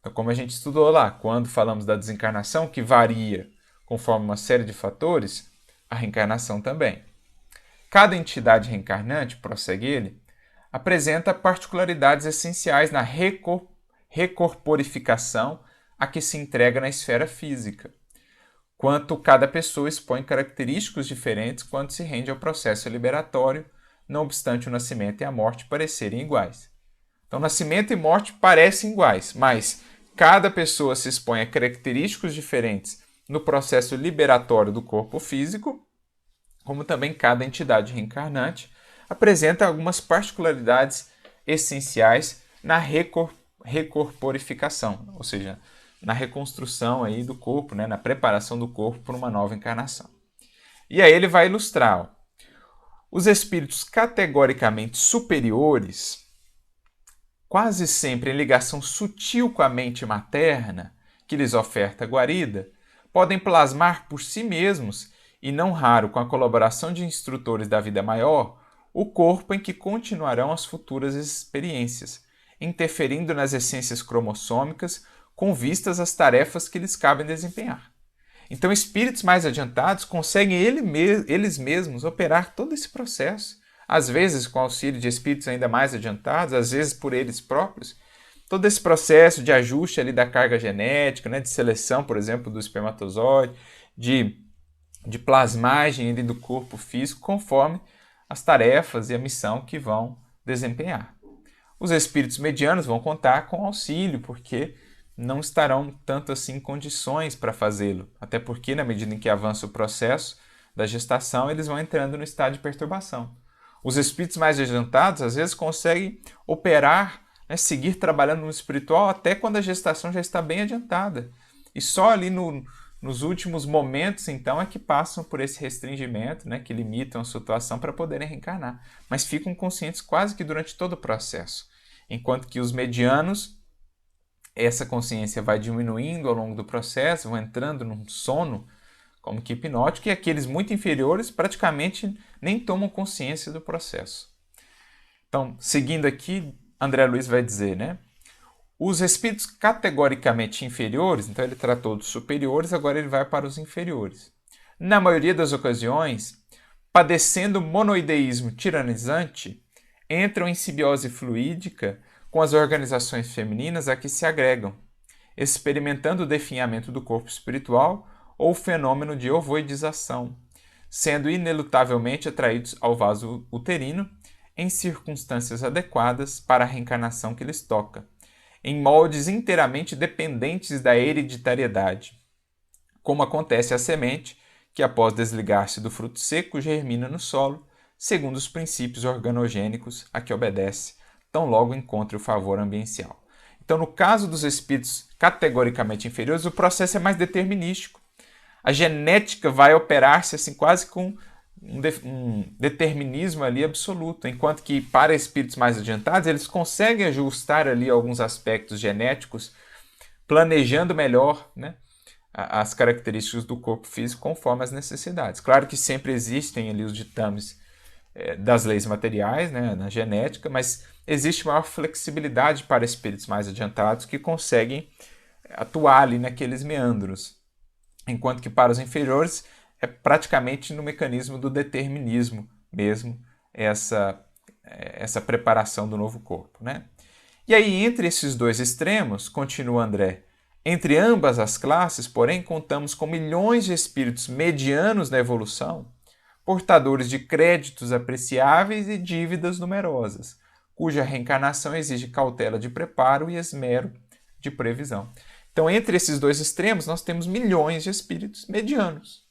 Então, como a gente estudou lá, quando falamos da desencarnação, que varia conforme uma série de fatores, a reencarnação também. Cada entidade reencarnante, prossegue ele, apresenta particularidades essenciais na recorporificação a que se entrega na esfera física, quanto cada pessoa expõe característicos diferentes quando se rende ao processo liberatório, não obstante o nascimento e a morte parecerem iguais. Então, nascimento e morte parecem iguais, mas cada pessoa se expõe a característicos diferentes no processo liberatório do corpo físico, como também cada entidade reencarnante apresenta algumas particularidades essenciais na recorporificação, ou seja, na reconstrução aí do corpo, né, na preparação do corpo para uma nova encarnação. E aí ele vai ilustrar. Os espíritos categoricamente superiores, quase sempre em ligação sutil com a mente materna, que lhes oferta a guarida, podem plasmar por si mesmos, e não raro com a colaboração de instrutores da vida maior, o corpo em que continuarão as futuras experiências, interferindo nas essências cromossômicas com vistas às tarefas que lhes cabem desempenhar. Então, espíritos mais adiantados conseguem eles mesmos operar todo esse processo, às vezes com auxílio de espíritos ainda mais adiantados, às vezes por eles próprios. Todo esse processo de ajuste ali da carga genética, né, de seleção, por exemplo, do espermatozoide, de plasmagem ali do corpo físico, conforme as tarefas e a missão que vão desempenhar. Os espíritos medianos vão contar com auxílio, porque não estarão tanto assim em condições para fazê-lo, até porque na medida em que avança o processo da gestação, eles vão entrando no estado de perturbação. Os espíritos mais adiantados às vezes conseguem operar, né, seguir trabalhando no espiritual até quando a gestação já está bem adiantada. E só ali nos últimos momentos, então, é que passam por esse restringimento, né, que limitam a situação para poderem reencarnar. Mas ficam conscientes quase que durante todo o processo. Enquanto que os medianos, essa consciência vai diminuindo ao longo do processo, vão entrando num sono como que hipnótico, e aqueles muito inferiores praticamente nem tomam consciência do processo. Então, seguindo aqui, André Luiz vai dizer, né? Os espíritos categoricamente inferiores, então ele tratou dos superiores, agora ele vai para os inferiores. Na maioria das ocasiões, padecendo monoideísmo tiranizante, entram em simbiose fluídica com as organizações femininas a que se agregam, experimentando o definhamento do corpo espiritual ou o fenômeno de ovoidização, sendo inelutavelmente atraídos ao vaso uterino em circunstâncias adequadas para a reencarnação que lhes toca, em moldes inteiramente dependentes da hereditariedade, como acontece à semente, que após desligar-se do fruto seco germina no solo, segundo os princípios organogênicos a que obedece, tão logo encontre o favor ambiental. Então, no caso dos espíritos categoricamente inferiores, o processo é mais determinístico. A genética vai operar-se assim, quase com um determinismo ali absoluto, enquanto que para espíritos mais adiantados eles conseguem ajustar ali alguns aspectos genéticos, planejando melhor, né, as características do corpo físico conforme as necessidades. Claro que sempre existem ali os ditames das leis materiais, né, na genética, mas existe maior flexibilidade para espíritos mais adiantados que conseguem atuar ali naqueles meandros, enquanto que para os inferiores é praticamente no mecanismo do determinismo mesmo essa preparação do novo corpo, né? E aí, entre esses dois extremos, continua André, Entre ambas as classes, porém, contamos com milhões de espíritos medianos na evolução, portadores de créditos apreciáveis e dívidas numerosas, cuja reencarnação exige cautela de preparo e esmero de previsão. Então, entre esses dois extremos, nós temos milhões de espíritos medianos,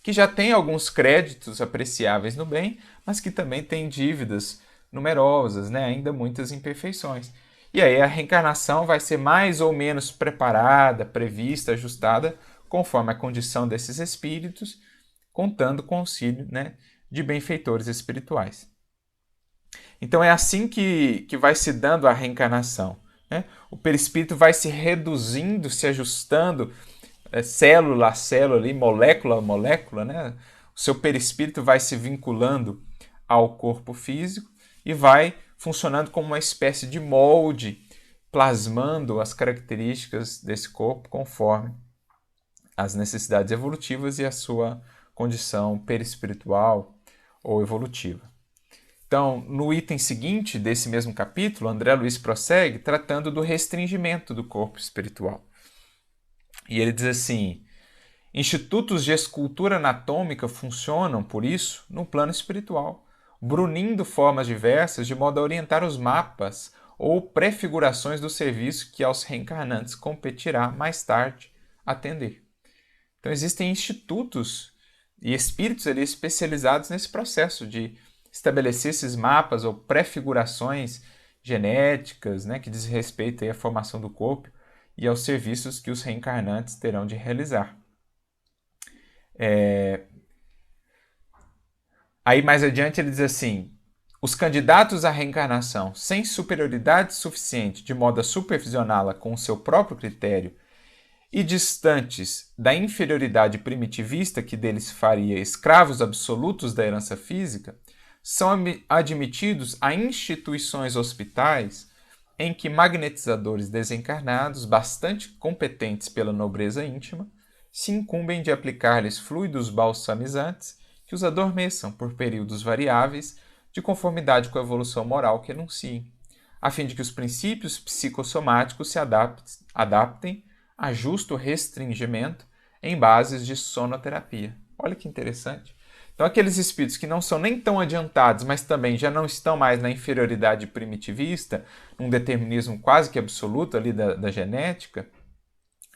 que já têm alguns créditos apreciáveis no bem, mas que também têm dívidas numerosas, né? Ainda muitas imperfeições. E aí a reencarnação vai ser mais ou menos preparada, prevista, ajustada, conforme a condição desses espíritos, contando com o auxílio, né, de benfeitores espirituais. Então é assim que vai se dando a reencarnação, né? O perispírito vai se reduzindo, se ajustando, célula a célula, ali, molécula a molécula, né? O seu perispírito vai se vinculando ao corpo físico e vai funcionando como uma espécie de molde, plasmando as características desse corpo conforme as necessidades evolutivas e a sua condição perispiritual ou evolutiva. Então, no item seguinte desse mesmo capítulo, André Luiz prossegue tratando do restringimento do corpo espiritual. E ele diz assim: institutos de escultura anatômica funcionam, por isso, no plano espiritual, brunindo formas diversas de modo a orientar os mapas ou prefigurações do serviço que aos reencarnantes competirá mais tarde atender. Então existem institutos e espíritos ali especializados nesse processo de estabelecer esses mapas ou prefigurações genéticas, né, que diz respeito aí à formação do corpo e aos serviços que os reencarnantes terão de realizar. Aí mais adiante ele diz assim: os candidatos à reencarnação sem superioridade suficiente de modo a supervisioná-la com o seu próprio critério e distantes da inferioridade primitivista que deles faria escravos absolutos da herança física, são admitidos a instituições hospitais em que magnetizadores desencarnados, bastante competentes pela nobreza íntima, se incumbem de aplicar-lhes fluidos balsamizantes que os adormeçam por períodos variáveis de conformidade com a evolução moral que enunciem, a fim de que os princípios psicossomáticos se adaptem a justo restringimento em bases de sonoterapia. Olha que interessante. Então, aqueles espíritos que não são nem tão adiantados, mas também já não estão mais na inferioridade primitivista, num determinismo quase que absoluto ali da genética,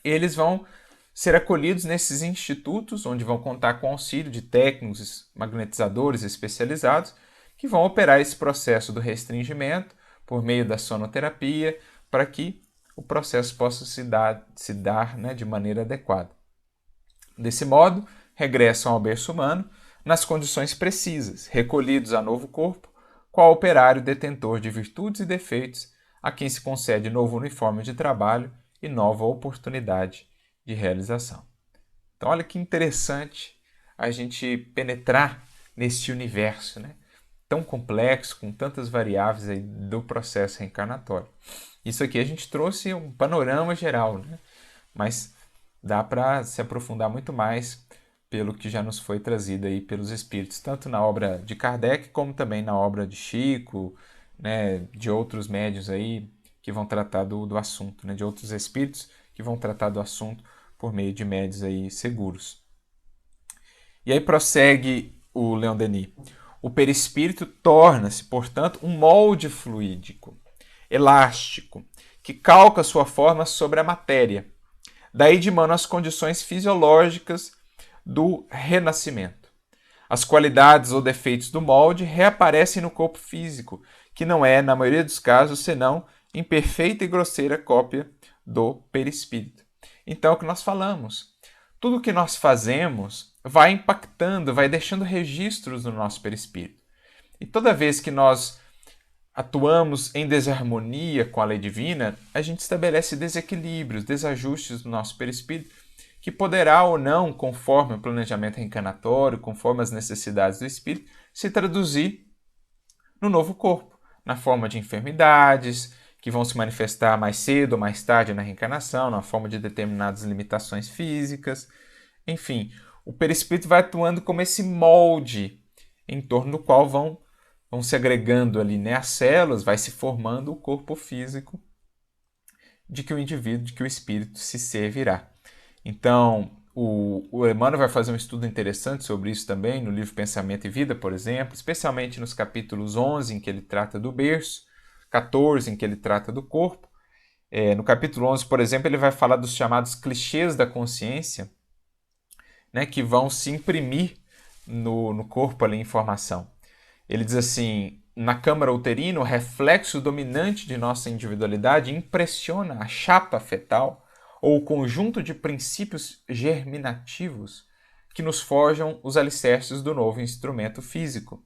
eles vão ser acolhidos nesses institutos, onde vão contar com o auxílio de técnicos magnetizadores especializados, que vão operar esse processo do restringimento por meio da sonoterapia, para que o processo possa se dar né, de maneira adequada. Desse modo, regressam ao berço humano nas condições precisas, recolhidos a novo corpo, qual operário detentor de virtudes e defeitos, a quem se concede novo uniforme de trabalho e nova oportunidade de realização. Então, olha que interessante a gente penetrar nesse universo, né? Tão complexo, com tantas variáveis aí do processo reencarnatório. Isso aqui a gente trouxe um panorama geral, né? Mas dá para se aprofundar muito mais pelo que já nos foi trazido aí pelos espíritos, tanto na obra de Kardec como também na obra de Chico, né, de outros médiuns aí que vão tratar do assunto, né, de outros espíritos que vão tratar do assunto por meio de médiuns aí seguros. E aí prossegue o Leon Denis. O perispírito torna-se, portanto, um molde fluídico, elástico, que calca sua forma sobre a matéria. Daí de mano as condições fisiológicas do renascimento. As qualidades ou defeitos do molde reaparecem no corpo físico, que não é, na maioria dos casos, senão imperfeita e grosseira cópia do perispírito. Então é o que nós falamos. Tudo que nós fazemos vai impactando, vai deixando registros no nosso perispírito. E toda vez que nós atuamos em desarmonia com a lei divina, a gente estabelece desequilíbrios, desajustes no nosso perispírito, que poderá ou não, conforme o planejamento reencarnatório, conforme as necessidades do espírito, se traduzir no novo corpo, na forma de enfermidades, que vão se manifestar mais cedo ou mais tarde na reencarnação, na forma de determinadas limitações físicas. Enfim, o perispírito vai atuando como esse molde em torno do qual vão se agregando ali, né, as células, vai se formando o corpo físico de que o indivíduo, de que o espírito se servirá. Então, o Emmanuel vai fazer um estudo interessante sobre isso também, no livro Pensamento e Vida, por exemplo, especialmente nos capítulos 11, em que ele trata do berço, 14, em que ele trata do corpo. No capítulo 11, por exemplo, ele vai falar dos chamados clichês da consciência, né, que vão se imprimir no corpo ali em formação. Ele diz assim: na câmara uterina, o reflexo dominante de nossa individualidade impressiona a chapa fetal ou o conjunto de princípios germinativos que nos forjam os alicerces do novo instrumento físico,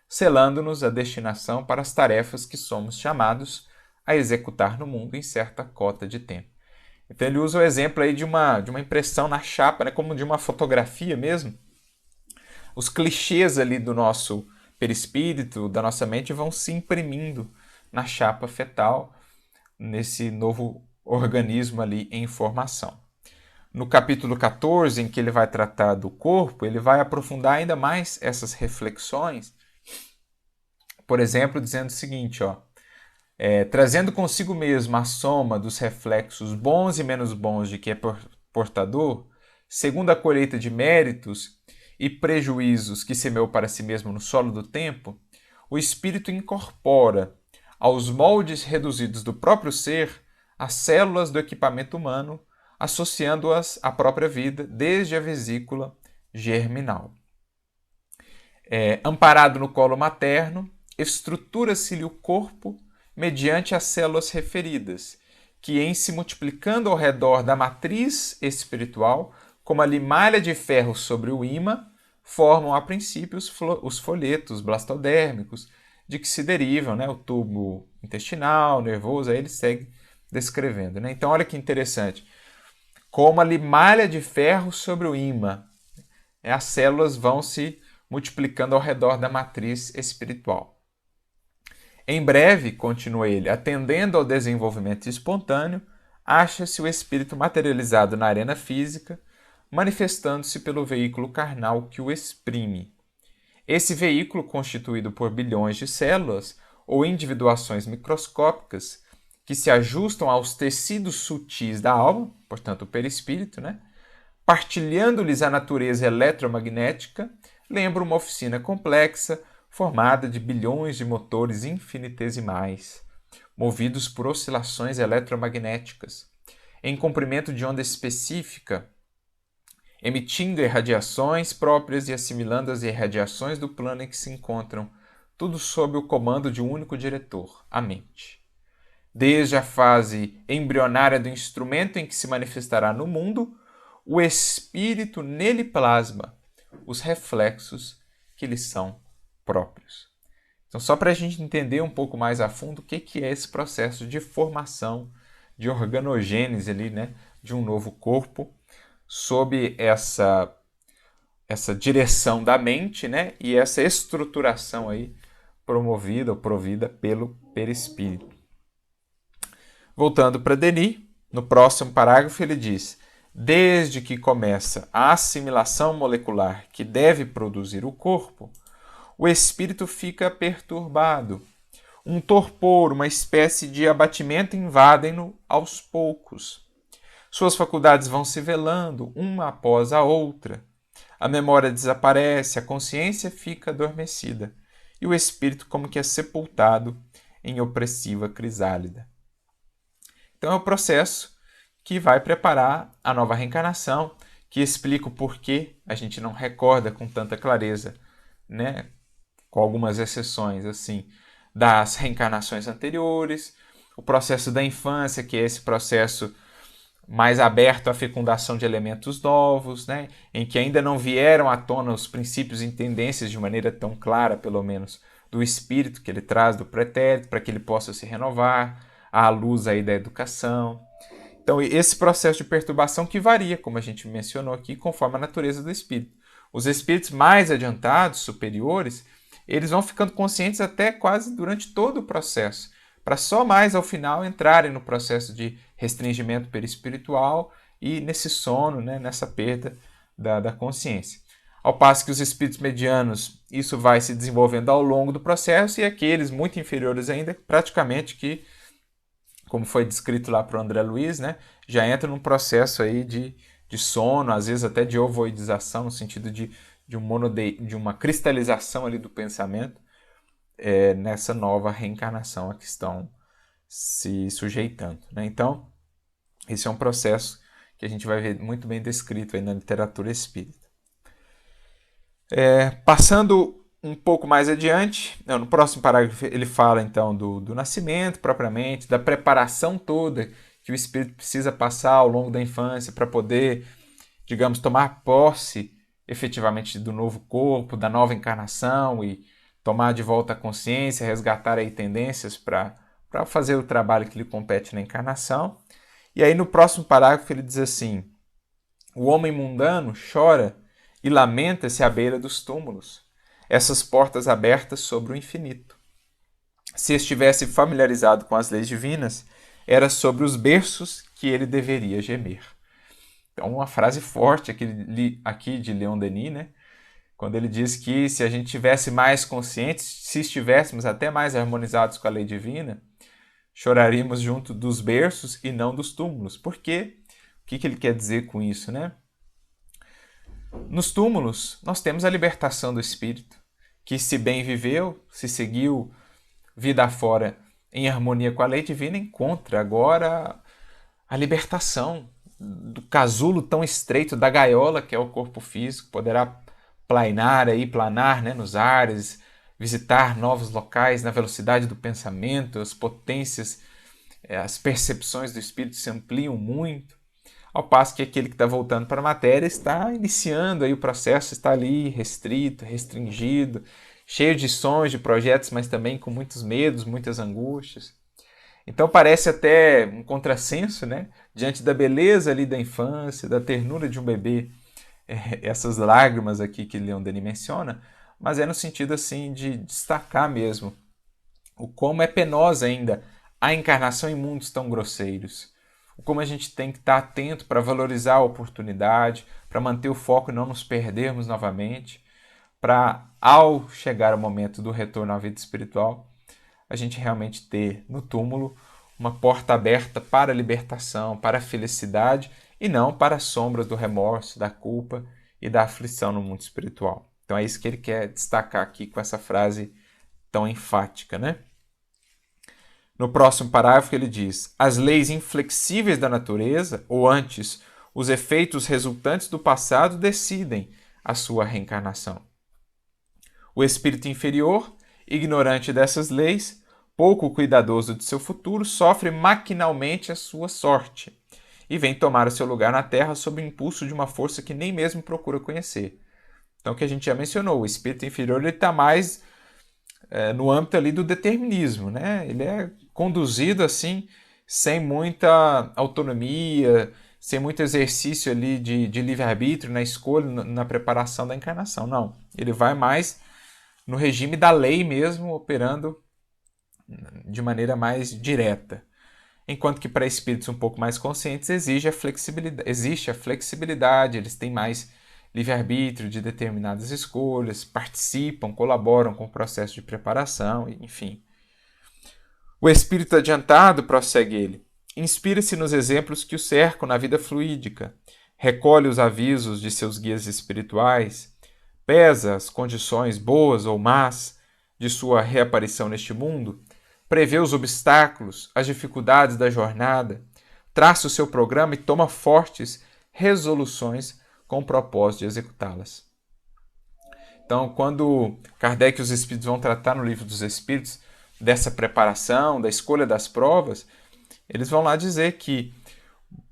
selando-nos a destinação para as tarefas que somos chamados a executar no mundo em certa cota de tempo. Então ele usa o exemplo aí de uma impressão na chapa, né, como de uma fotografia mesmo. Os clichês ali do nosso perispírito, da nossa mente, vão se imprimindo na chapa fetal, nesse novo organismo ali em formação. No capítulo 14, em que ele vai tratar do corpo, ele vai aprofundar ainda mais essas reflexões, por exemplo, dizendo o seguinte, trazendo consigo mesmo a soma dos reflexos bons e menos bons de que é portador, segundo a colheita de méritos e prejuízos que semeou para si mesmo no solo do tempo, o espírito incorpora aos moldes reduzidos do próprio ser as células do equipamento humano, associando-as à própria vida desde a vesícula germinal. Amparado no colo materno, estrutura-se-lhe o corpo mediante as células referidas, que, em se multiplicando ao redor da matriz espiritual, como a limalha de ferro sobre o ímã, formam a princípio os folhetos blastodérmicos, de que se derivam, né, o tubo intestinal, nervoso, aí ele segue descrevendo. Né? Então, olha que interessante. Como a limalha de ferro sobre o ímã, as células vão se multiplicando ao redor da matriz espiritual. Em breve, continua ele, atendendo ao desenvolvimento espontâneo, acha-se o espírito materializado na arena física, manifestando-se pelo veículo carnal que o exprime. Esse veículo, constituído por bilhões de células ou individuações microscópicas que se ajustam aos tecidos sutis da alma, portanto o perispírito, né? Partilhando-lhes a natureza eletromagnética, lembra uma oficina complexa formada de bilhões de motores infinitesimais, movidos por oscilações eletromagnéticas, em comprimento de onda específica, emitindo irradiações próprias e assimilando as irradiações do plano em que se encontram, tudo sob o comando de um único diretor, a mente. Desde a fase embrionária do instrumento em que se manifestará no mundo, o espírito nele plasma os reflexos que lhe são próprios. Então, só para a gente entender um pouco mais a fundo o que é esse processo de formação, de organogênese ali, né, de um novo corpo, sob essa direção da mente, né, e essa estruturação aí promovida ou provida pelo perispírito. Voltando para Denis, no próximo parágrafo ele diz: desde que começa a assimilação molecular que deve produzir o corpo, o espírito fica perturbado. Um torpor, uma espécie de abatimento invadem-no aos poucos. Suas faculdades vão se velando, uma após a outra. A memória desaparece, a consciência fica adormecida, e o espírito como que é sepultado em opressiva crisálida. Então é o processo que vai preparar a nova reencarnação, que explica o porquê a gente não recorda com tanta clareza, né? Com algumas exceções, assim, das reencarnações anteriores, o processo da infância, que é esse processo mais aberto à fecundação de elementos novos, né? Em que ainda não vieram à tona os princípios e tendências de maneira tão clara, pelo menos, do espírito que ele traz do pretérito, para que ele possa se renovar, à luz aí da educação. Então, esse processo de perturbação que varia, como a gente mencionou aqui, conforme a natureza do espírito. Os espíritos mais adiantados, superiores, eles vão ficando conscientes até quase durante todo o processo, para só mais ao final entrarem no processo de restringimento perispiritual e nesse sono, né, nessa perda da consciência. Ao passo que os espíritos medianos, isso vai se desenvolvendo ao longo do processo, e aqueles muito inferiores ainda, praticamente que como foi descrito lá para o André Luiz, né, já entra num processo aí de sono, às vezes até de ovoidização, no sentido de uma cristalização ali do pensamento, nessa nova reencarnação a que estão se sujeitando, né? Então, esse é um processo que a gente vai ver muito bem descrito aí na literatura espírita. Passando um pouco mais adiante, no próximo parágrafo ele fala então do nascimento propriamente, da preparação toda que o espírito precisa passar ao longo da infância para poder, digamos, tomar posse efetivamente do novo corpo, da nova encarnação e tomar de volta a consciência, resgatar aí tendências para fazer o trabalho que lhe compete na encarnação. E aí no próximo parágrafo ele diz assim: o homem mundano chora e lamenta-se à beira dos túmulos, essas portas abertas sobre o infinito. Se estivesse familiarizado com as leis divinas, era sobre os berços que ele deveria gemer. Então, uma frase forte aqui de Leon Denis, né? Quando ele diz que se a gente tivesse mais conscientes, se estivéssemos até mais harmonizados com a lei divina, choraríamos junto dos berços e não dos túmulos. Por quê? O que ele quer dizer com isso, né? Nos túmulos, nós temos a libertação do espírito, que se bem viveu, se seguiu vida afora em harmonia com a lei divina, encontra agora a libertação do casulo tão estreito da gaiola que é o corpo físico, poderá planar, né, nos ares, visitar novos locais na velocidade do pensamento, as potências, as percepções do espírito se ampliam muito, ao passo que aquele que está voltando para a matéria está iniciando aí o processo, está ali restrito, restringido, cheio de sonhos, de projetos, mas também com muitos medos, muitas angústias. Então parece até um contrassenso, né? Diante da beleza ali da infância, da ternura de um bebê, essas lágrimas aqui que Leon Denis menciona, mas é no sentido assim de destacar mesmo o como é penosa ainda a encarnação em mundos tão grosseiros. O como a gente tem que estar atento para valorizar a oportunidade, para manter o foco e não nos perdermos novamente, para, ao chegar o momento do retorno à vida espiritual, a gente realmente ter no túmulo uma porta aberta para a libertação, para a felicidade e não para as sombras do remorso, da culpa e da aflição no mundo espiritual. Então é isso que ele quer destacar aqui com essa frase tão enfática, né? No próximo parágrafo ele diz: as leis inflexíveis da natureza, ou antes, os efeitos resultantes do passado decidem a sua reencarnação. O espírito inferior, ignorante dessas leis, pouco cuidadoso de seu futuro, sofre maquinalmente a sua sorte e vem tomar o seu lugar na Terra sob o impulso de uma força que nem mesmo procura conhecer. Então, o que a gente já mencionou, o espírito inferior está mais no âmbito ali do determinismo, né? Ele é conduzido assim, sem muita autonomia, sem muito exercício ali de livre-arbítrio na escolha, na preparação da encarnação. Não, ele vai mais no regime da lei mesmo, operando de maneira mais direta. Enquanto que para espíritos um pouco mais conscientes existe a flexibilidade, eles têm mais livre-arbítrio de determinadas escolhas, participam, colaboram com o processo de preparação, enfim. O espírito adiantado, prossegue ele, inspira-se nos exemplos que o cercam na vida fluídica, recolhe os avisos de seus guias espirituais, pesa as condições boas ou más de sua reaparição neste mundo, prevê os obstáculos, as dificuldades da jornada, traça o seu programa e toma fortes resoluções com o propósito de executá-las. Então, quando Kardec e os Espíritos vão tratar no Livro dos Espíritos dessa preparação, da escolha das provas, eles vão lá dizer que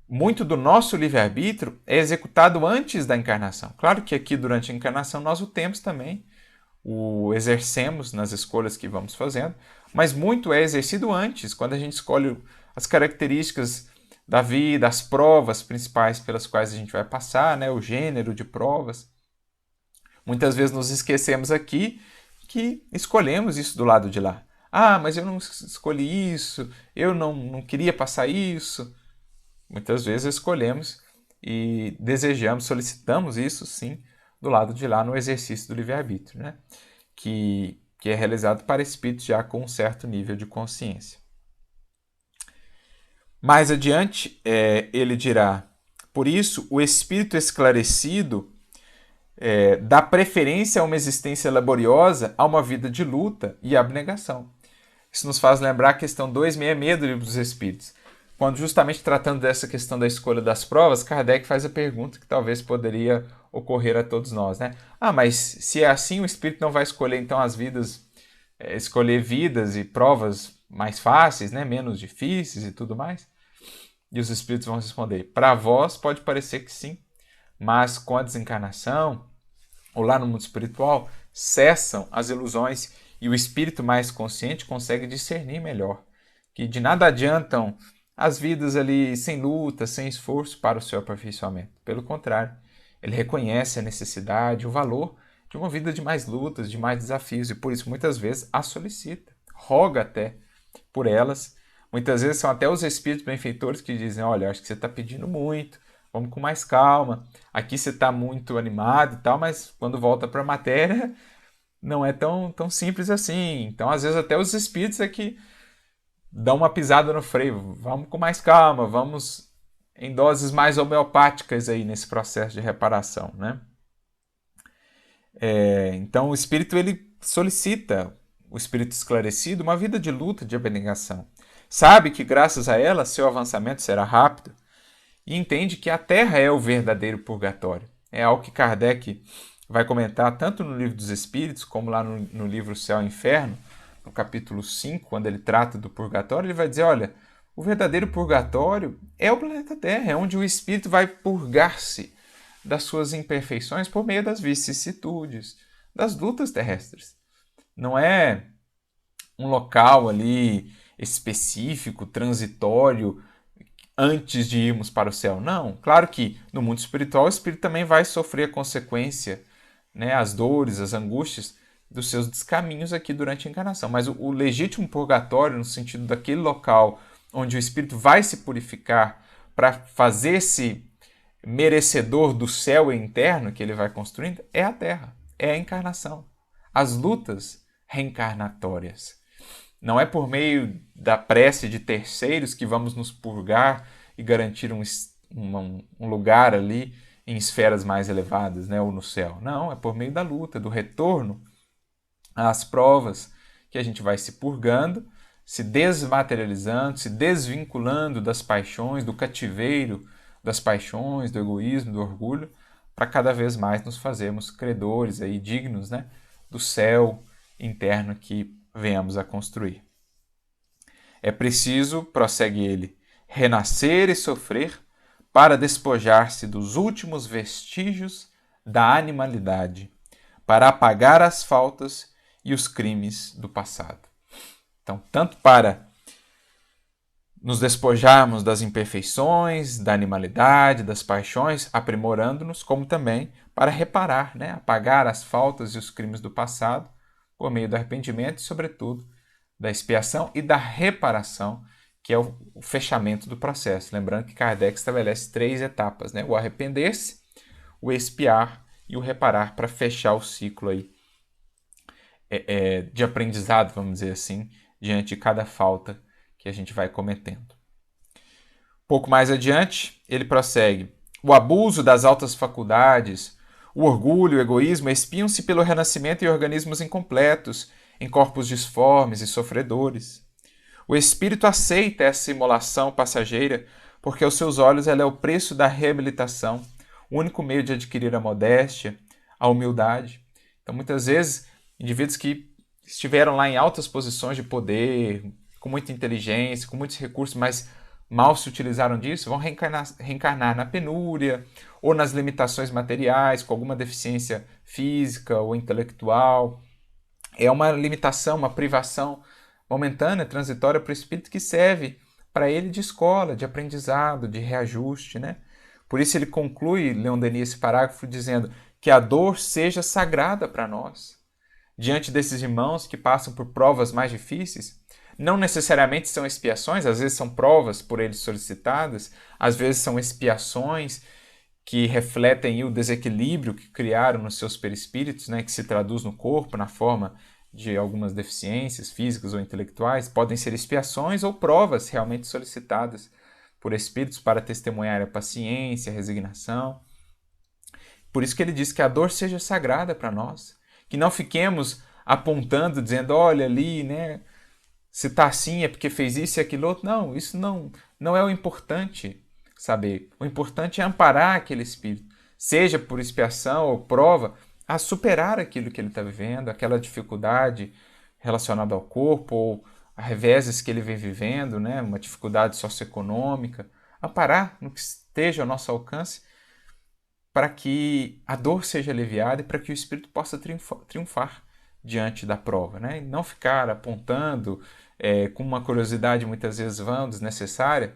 muito do nosso livre-arbítrio é executado antes da encarnação. Claro que aqui, durante a encarnação, nós o temos também, o exercemos nas escolhas que vamos fazendo, mas muito é exercido antes, quando a gente escolhe as características da vida, as provas principais pelas quais a gente vai passar, né, o gênero de provas. Muitas vezes nos esquecemos aqui que escolhemos isso do lado de lá. Ah, mas eu não escolhi isso, eu não queria passar isso. Muitas vezes escolhemos e desejamos, solicitamos isso sim, do lado de lá no exercício do livre-arbítrio, né? que é realizado para espíritos já com um certo nível de consciência. Mais adiante, ele dirá: por isso, o espírito esclarecido dá preferência a uma existência laboriosa a uma vida de luta e abnegação. Isso nos faz lembrar a questão 266 do Livro dos Espíritos. Quando justamente tratando dessa questão da escolha das provas, Kardec faz a pergunta que talvez poderia ocorrer a todos nós, né? Mas se é assim, o espírito não vai escolher então as vidas, escolher vidas e provas mais fáceis, né? Menos difíceis e tudo mais? E os espíritos vão responder: para vós pode parecer que sim, mas com a desencarnação, ou lá no mundo espiritual, cessam as ilusões e o espírito mais consciente consegue discernir melhor que de nada adiantam as vidas ali sem luta, sem esforço para o seu aperfeiçoamento. Pelo contrário, ele reconhece a necessidade, o valor de uma vida de mais lutas, de mais desafios e por isso muitas vezes a solicita, roga até por elas. Muitas vezes são até os espíritos benfeitores que dizem: olha, acho que você está pedindo muito, vamos com mais calma, aqui você está muito animado e tal, mas quando volta para a matéria não é tão simples assim. Então, às vezes, até os espíritos é que dão uma pisada no freio. Vamos com mais calma, vamos em doses mais homeopáticas aí nesse processo de reparação, né? Então, o espírito ele solicita, o espírito esclarecido, uma vida de luta, de abnegação. Sabe que, graças a ela, seu avançamento será rápido e entende que a Terra é o verdadeiro purgatório. É algo que Kardec vai comentar tanto no Livro dos Espíritos, como lá no livro Céu e Inferno, no capítulo 5, quando ele trata do purgatório, ele vai dizer: olha, o verdadeiro purgatório é o planeta Terra, é onde o espírito vai purgar-se das suas imperfeições por meio das vicissitudes, das lutas terrestres. Não é um local ali específico, transitório, antes de irmos para o céu. Não, claro que no mundo espiritual o espírito também vai sofrer a consequência, né, as dores, as angústias dos seus descaminhos aqui durante a encarnação. Mas o legítimo purgatório, no sentido daquele local onde o espírito vai se purificar para fazer-se merecedor do céu interno que ele vai construindo, é a Terra, é a encarnação. As lutas reencarnatórias. Não é por meio da prece de terceiros que vamos nos purgar e garantir um lugar ali em esferas mais elevadas, né, ou no céu. Não, é por meio da luta, do retorno às provas que a gente vai se purgando, se desmaterializando, se desvinculando das paixões, do cativeiro das paixões, do egoísmo, do orgulho, para cada vez mais nos fazermos credores aí, dignos, né, do céu interno que venhamos a construir. É preciso, prossegue ele, renascer e sofrer para despojar-se dos últimos vestígios da animalidade, para apagar as faltas e os crimes do passado. Então, tanto para nos despojarmos das imperfeições, da animalidade, das paixões, aprimorando-nos, como também para reparar, né, apagar as faltas e os crimes do passado, por meio do arrependimento e, sobretudo, da expiação e da reparação, que é o fechamento do processo. Lembrando que Kardec estabelece 3 etapas, né? O arrepender-se, o expiar e o reparar, para fechar o ciclo aí, de aprendizado, vamos dizer assim, diante de cada falta que a gente vai cometendo. Pouco mais adiante, ele prossegue: o abuso das altas faculdades, o orgulho, o egoísmo espiam-se pelo renascimento em organismos incompletos, em corpos disformes e sofredores. O espírito aceita essa imolação passageira porque aos seus olhos ela é o preço da reabilitação, o único meio de adquirir a modéstia, a humildade. Então, muitas vezes, indivíduos que estiveram lá em altas posições de poder, com muita inteligência, com muitos recursos, mas mal se utilizaram disso, vão reencarnar na penúria ou nas limitações materiais, com alguma deficiência física ou intelectual. É uma limitação, uma privação momentânea, transitória para o espírito que serve para ele de escola, de aprendizado, de reajuste, né? Por isso ele conclui, Leon Denis, esse parágrafo dizendo que a dor seja sagrada para nós. Diante desses irmãos que passam por provas mais difíceis, não necessariamente são expiações, às vezes são provas por eles solicitadas, às vezes são expiações que refletem o desequilíbrio que criaram nos seus perispíritos, né, que se traduz no corpo, na forma de algumas deficiências físicas ou intelectuais, podem ser expiações ou provas realmente solicitadas por espíritos para testemunhar a paciência, a resignação. Por isso que ele diz que a dor seja sagrada para nós, que não fiquemos apontando, dizendo, olha ali, né, se está assim é porque fez isso e aquilo outro. Não, isso não é o importante saber. O importante é amparar aquele espírito, seja por expiação ou prova, a superar aquilo que ele está vivendo, aquela dificuldade relacionada ao corpo ou a reveses que ele vem vivendo, né, uma dificuldade socioeconômica, amparar no que esteja ao nosso alcance para que a dor seja aliviada e para que o espírito possa triunfar diante da prova, né? E não ficar apontando com uma curiosidade muitas vezes vã, desnecessária,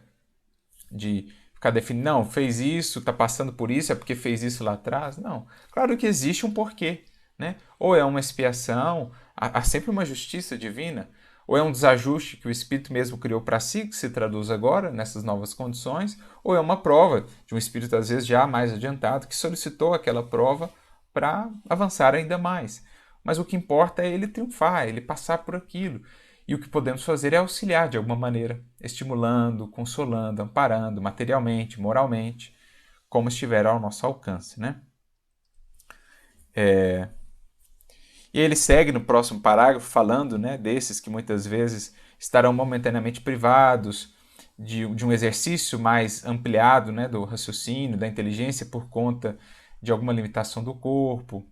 de ficar definindo, não, fez isso, está passando por isso, é porque fez isso lá atrás. Não, claro que existe um porquê, né? Ou é uma expiação, há sempre uma justiça divina, ou é um desajuste que o Espírito mesmo criou para si, que se traduz agora nessas novas condições, ou é uma prova de um Espírito às vezes já mais adiantado, que solicitou aquela prova para avançar ainda mais. Mas o que importa é ele triunfar, ele passar por aquilo. E o que podemos fazer é auxiliar de alguma maneira, estimulando, consolando, amparando materialmente, moralmente, como estiver ao nosso alcance, né? E ele segue no próximo parágrafo falando, né, desses que muitas vezes estarão momentaneamente privados de um exercício mais ampliado, né, do raciocínio, da inteligência por conta de alguma limitação do corpo.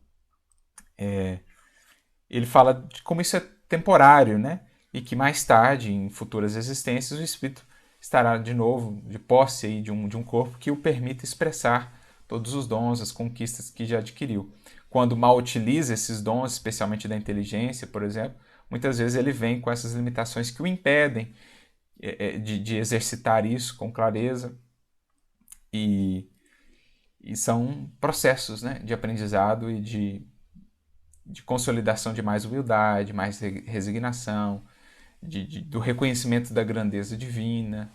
Ele fala de como isso é temporário, né, e que mais tarde, em futuras existências, o espírito estará de novo de posse aí de um corpo que o permita expressar todos os dons, as conquistas que já adquiriu. Quando mal utiliza esses dons, especialmente da inteligência, por exemplo, muitas vezes ele vem com essas limitações que o impedem de exercitar isso com clareza. E são processos, né, de aprendizado e de consolidação de mais humildade, mais resignação, do reconhecimento da grandeza divina,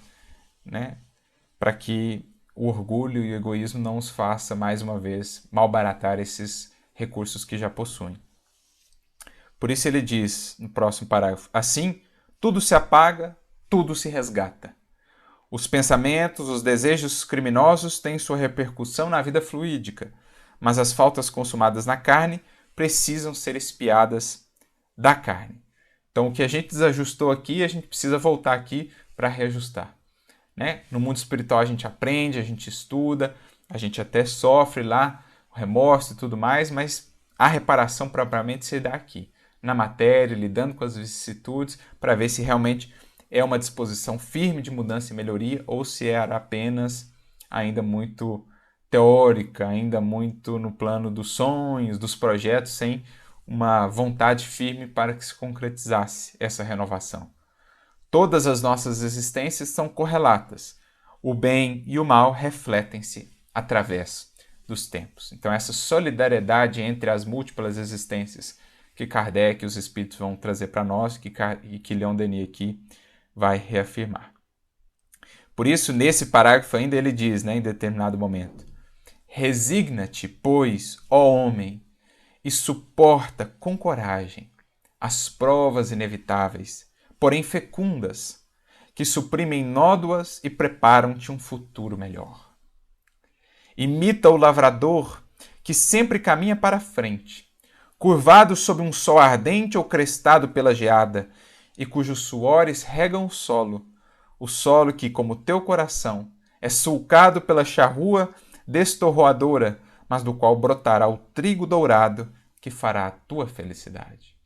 né, para que o orgulho e o egoísmo não os faça, mais uma vez, malbaratar esses recursos que já possuem. Por isso ele diz, no próximo parágrafo, assim, tudo se apaga, tudo se resgata. Os pensamentos, os desejos criminosos têm sua repercussão na vida fluídica, mas as faltas consumadas na carne precisam ser expiadas da carne. Então, o que a gente desajustou aqui, a gente precisa voltar aqui para reajustar. Né? No mundo espiritual a gente aprende, a gente estuda, a gente até sofre lá o remorso e tudo mais, mas a reparação propriamente se dá aqui, na matéria, lidando com as vicissitudes, para ver se realmente é uma disposição firme de mudança e melhoria ou se era apenas ainda muito teórica, ainda muito no plano dos sonhos, dos projetos, sem uma vontade firme para que se concretizasse essa renovação. Todas as nossas existências são correlatas. O bem e o mal refletem-se através dos tempos. Então, essa solidariedade entre as múltiplas existências que Kardec e os espíritos vão trazer para nós e que Leon Denis aqui vai reafirmar. Por isso, nesse parágrafo ainda ele diz, né, em determinado momento, resigna-te, pois, ó homem, e suporta com coragem as provas inevitáveis, porém fecundas, que suprimem nódoas e preparam-te um futuro melhor. Imita o lavrador que sempre caminha para a frente, curvado sob um sol ardente ou crestado pela geada, e cujos suores regam o solo que, como teu coração, é sulcado pela charrua destorroadora, mas do qual brotará o trigo dourado que fará a tua felicidade.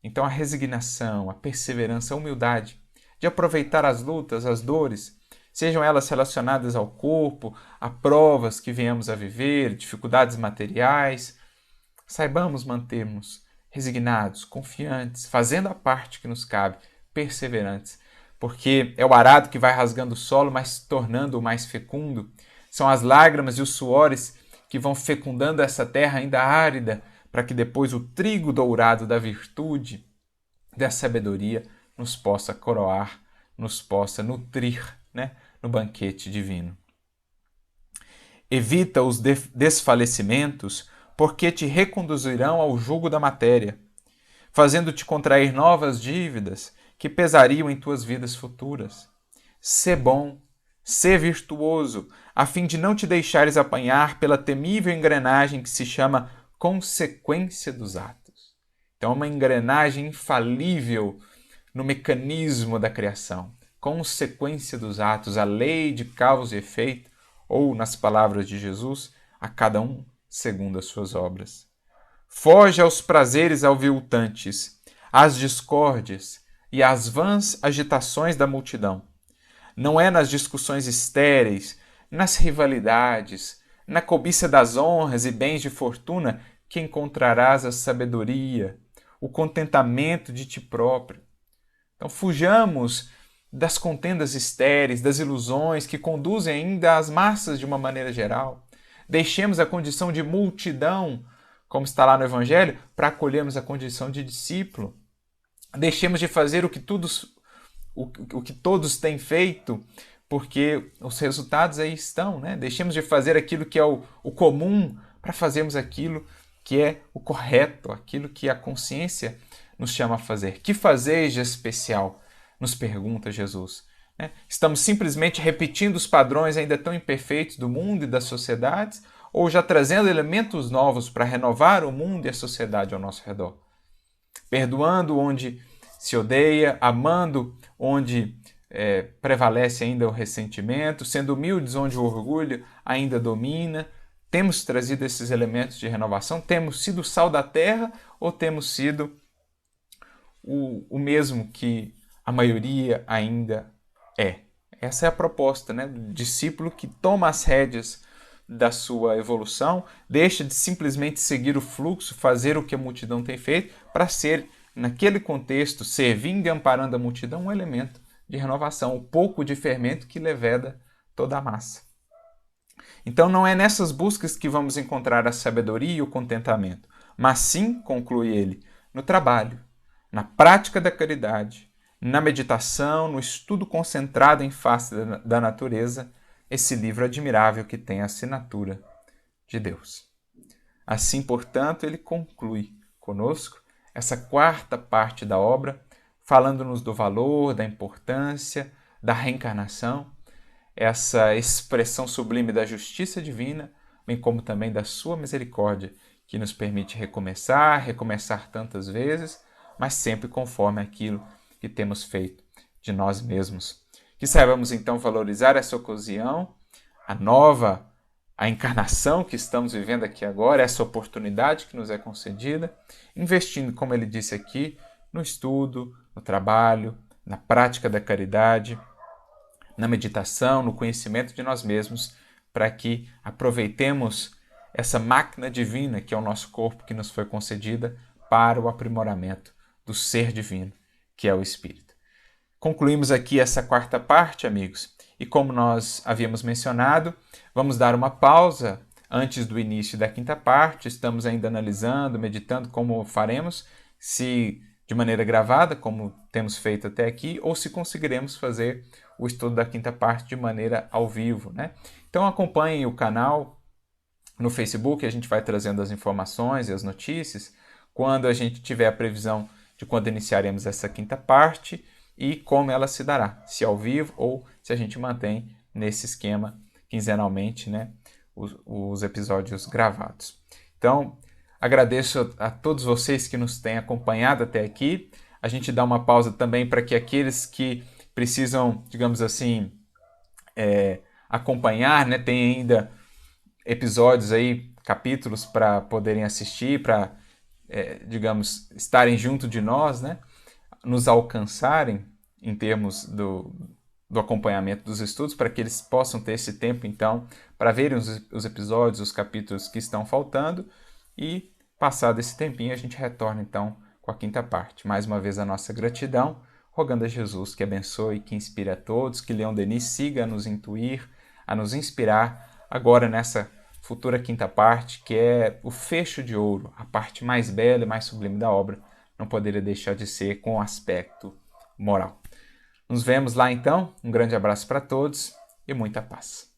Então a resignação, a perseverança, a humildade de aproveitar as lutas, as dores, sejam elas relacionadas ao corpo, a provas que venhamos a viver, dificuldades materiais, saibamos mantermos resignados, confiantes, fazendo a parte que nos cabe, perseverantes, porque é o arado que vai rasgando o solo, mas tornando-o mais fecundo. São as lágrimas e os suores que vão fecundando essa terra ainda árida, para que depois o trigo dourado da virtude, da sabedoria, nos possa coroar, nos possa nutrir, né, no banquete divino. Evita os desfalecimentos, porque te reconduzirão ao jugo da matéria, fazendo-te contrair novas dívidas que pesariam em tuas vidas futuras. Sê bom, Sê virtuoso, a fim de não te deixares apanhar pela temível engrenagem que se chama consequência dos atos. Então, é uma engrenagem infalível no mecanismo da criação. Consequência dos atos, a lei de causa e efeito, ou, nas palavras de Jesus, a cada um segundo as suas obras. Foge aos prazeres aviltantes, às discórdias e às vãs agitações da multidão. Não é nas discussões estéreis, nas rivalidades, na cobiça das honras e bens de fortuna que encontrarás a sabedoria, o contentamento de ti próprio. Então fujamos das contendas estéreis, das ilusões que conduzem ainda as massas de uma maneira geral. Deixemos a condição de multidão, como está lá no Evangelho, para acolhermos a condição de discípulo. Deixemos de fazer o que todos têm feito, porque os resultados aí estão, né? Deixemos de fazer aquilo que é o comum para fazermos aquilo que é o correto, aquilo que a consciência nos chama a fazer. Que fazeis de especial? Nos pergunta Jesus. Estamos simplesmente repetindo os padrões ainda tão imperfeitos do mundo e das sociedades, ou já trazendo elementos novos para renovar o mundo e a sociedade ao nosso redor? Perdoando onde se odeia, amando onde prevalece ainda o ressentimento, sendo humildes onde o orgulho ainda domina. Temos trazido esses elementos de renovação? Temos sido sal da terra ou temos sido o mesmo que a maioria ainda é? Essa é a proposta, né? Do discípulo que toma as rédeas da sua evolução, deixa de simplesmente seguir o fluxo, fazer o que a multidão tem feito, para ser, naquele contexto, servindo e amparando a multidão, um elemento de renovação, o pouco de fermento que leveda toda a massa. Então não é nessas buscas que vamos encontrar a sabedoria e o contentamento, mas sim, conclui ele, no trabalho, na prática da caridade, na meditação, no estudo concentrado em face da natureza, esse livro admirável que tem a assinatura de Deus. Assim, portanto, ele conclui conosco essa quarta parte da obra, falando-nos do valor, da importância, da reencarnação, essa expressão sublime da justiça divina, bem como também da sua misericórdia, que nos permite recomeçar tantas vezes, mas sempre conforme aquilo que temos feito de nós mesmos. Que saibamos então valorizar essa ocasião, a encarnação que estamos vivendo aqui agora, essa oportunidade que nos é concedida, investindo, como ele disse aqui, no estudo, no trabalho, na prática da caridade, na meditação, no conhecimento de nós mesmos, para que aproveitemos essa máquina divina que é o nosso corpo, que nos foi concedida para o aprimoramento do ser divino, que é o Espírito. Concluímos aqui essa quarta parte, amigos, e como nós havíamos mencionado, vamos dar uma pausa antes do início da quinta parte. Estamos ainda analisando, meditando como faremos, se de maneira gravada, como temos feito até aqui, ou se conseguiremos fazer o estudo da quinta parte de maneira ao vivo, né? Então acompanhem o canal no Facebook, a gente vai trazendo as informações e as notícias, quando a gente tiver a previsão de quando iniciaremos essa quinta parte e como ela se dará, se ao vivo ou se a gente mantém nesse esquema quinzenalmente, né, os episódios gravados. Então, agradeço a todos vocês que nos têm acompanhado até aqui. A gente dá uma pausa também para que aqueles que precisam, digamos assim, acompanhar, né, tem ainda episódios aí, capítulos para poderem assistir, para, digamos, estarem junto de nós, né, nos alcançarem em termos do acompanhamento dos estudos, para que eles possam ter esse tempo, então, para verem os episódios, os capítulos que estão faltando, e, passado esse tempinho, a gente retorna, então, com a quinta parte. Mais uma vez, a nossa gratidão, rogando a Jesus que abençoe, que inspire a todos, que Leon Denis siga a nos intuir, a nos inspirar, agora nessa futura quinta parte, que é o fecho de ouro, a parte mais bela e mais sublime da obra, não poderia deixar de ser com o aspecto moral. Nos vemos lá então, um grande abraço para todos e muita paz.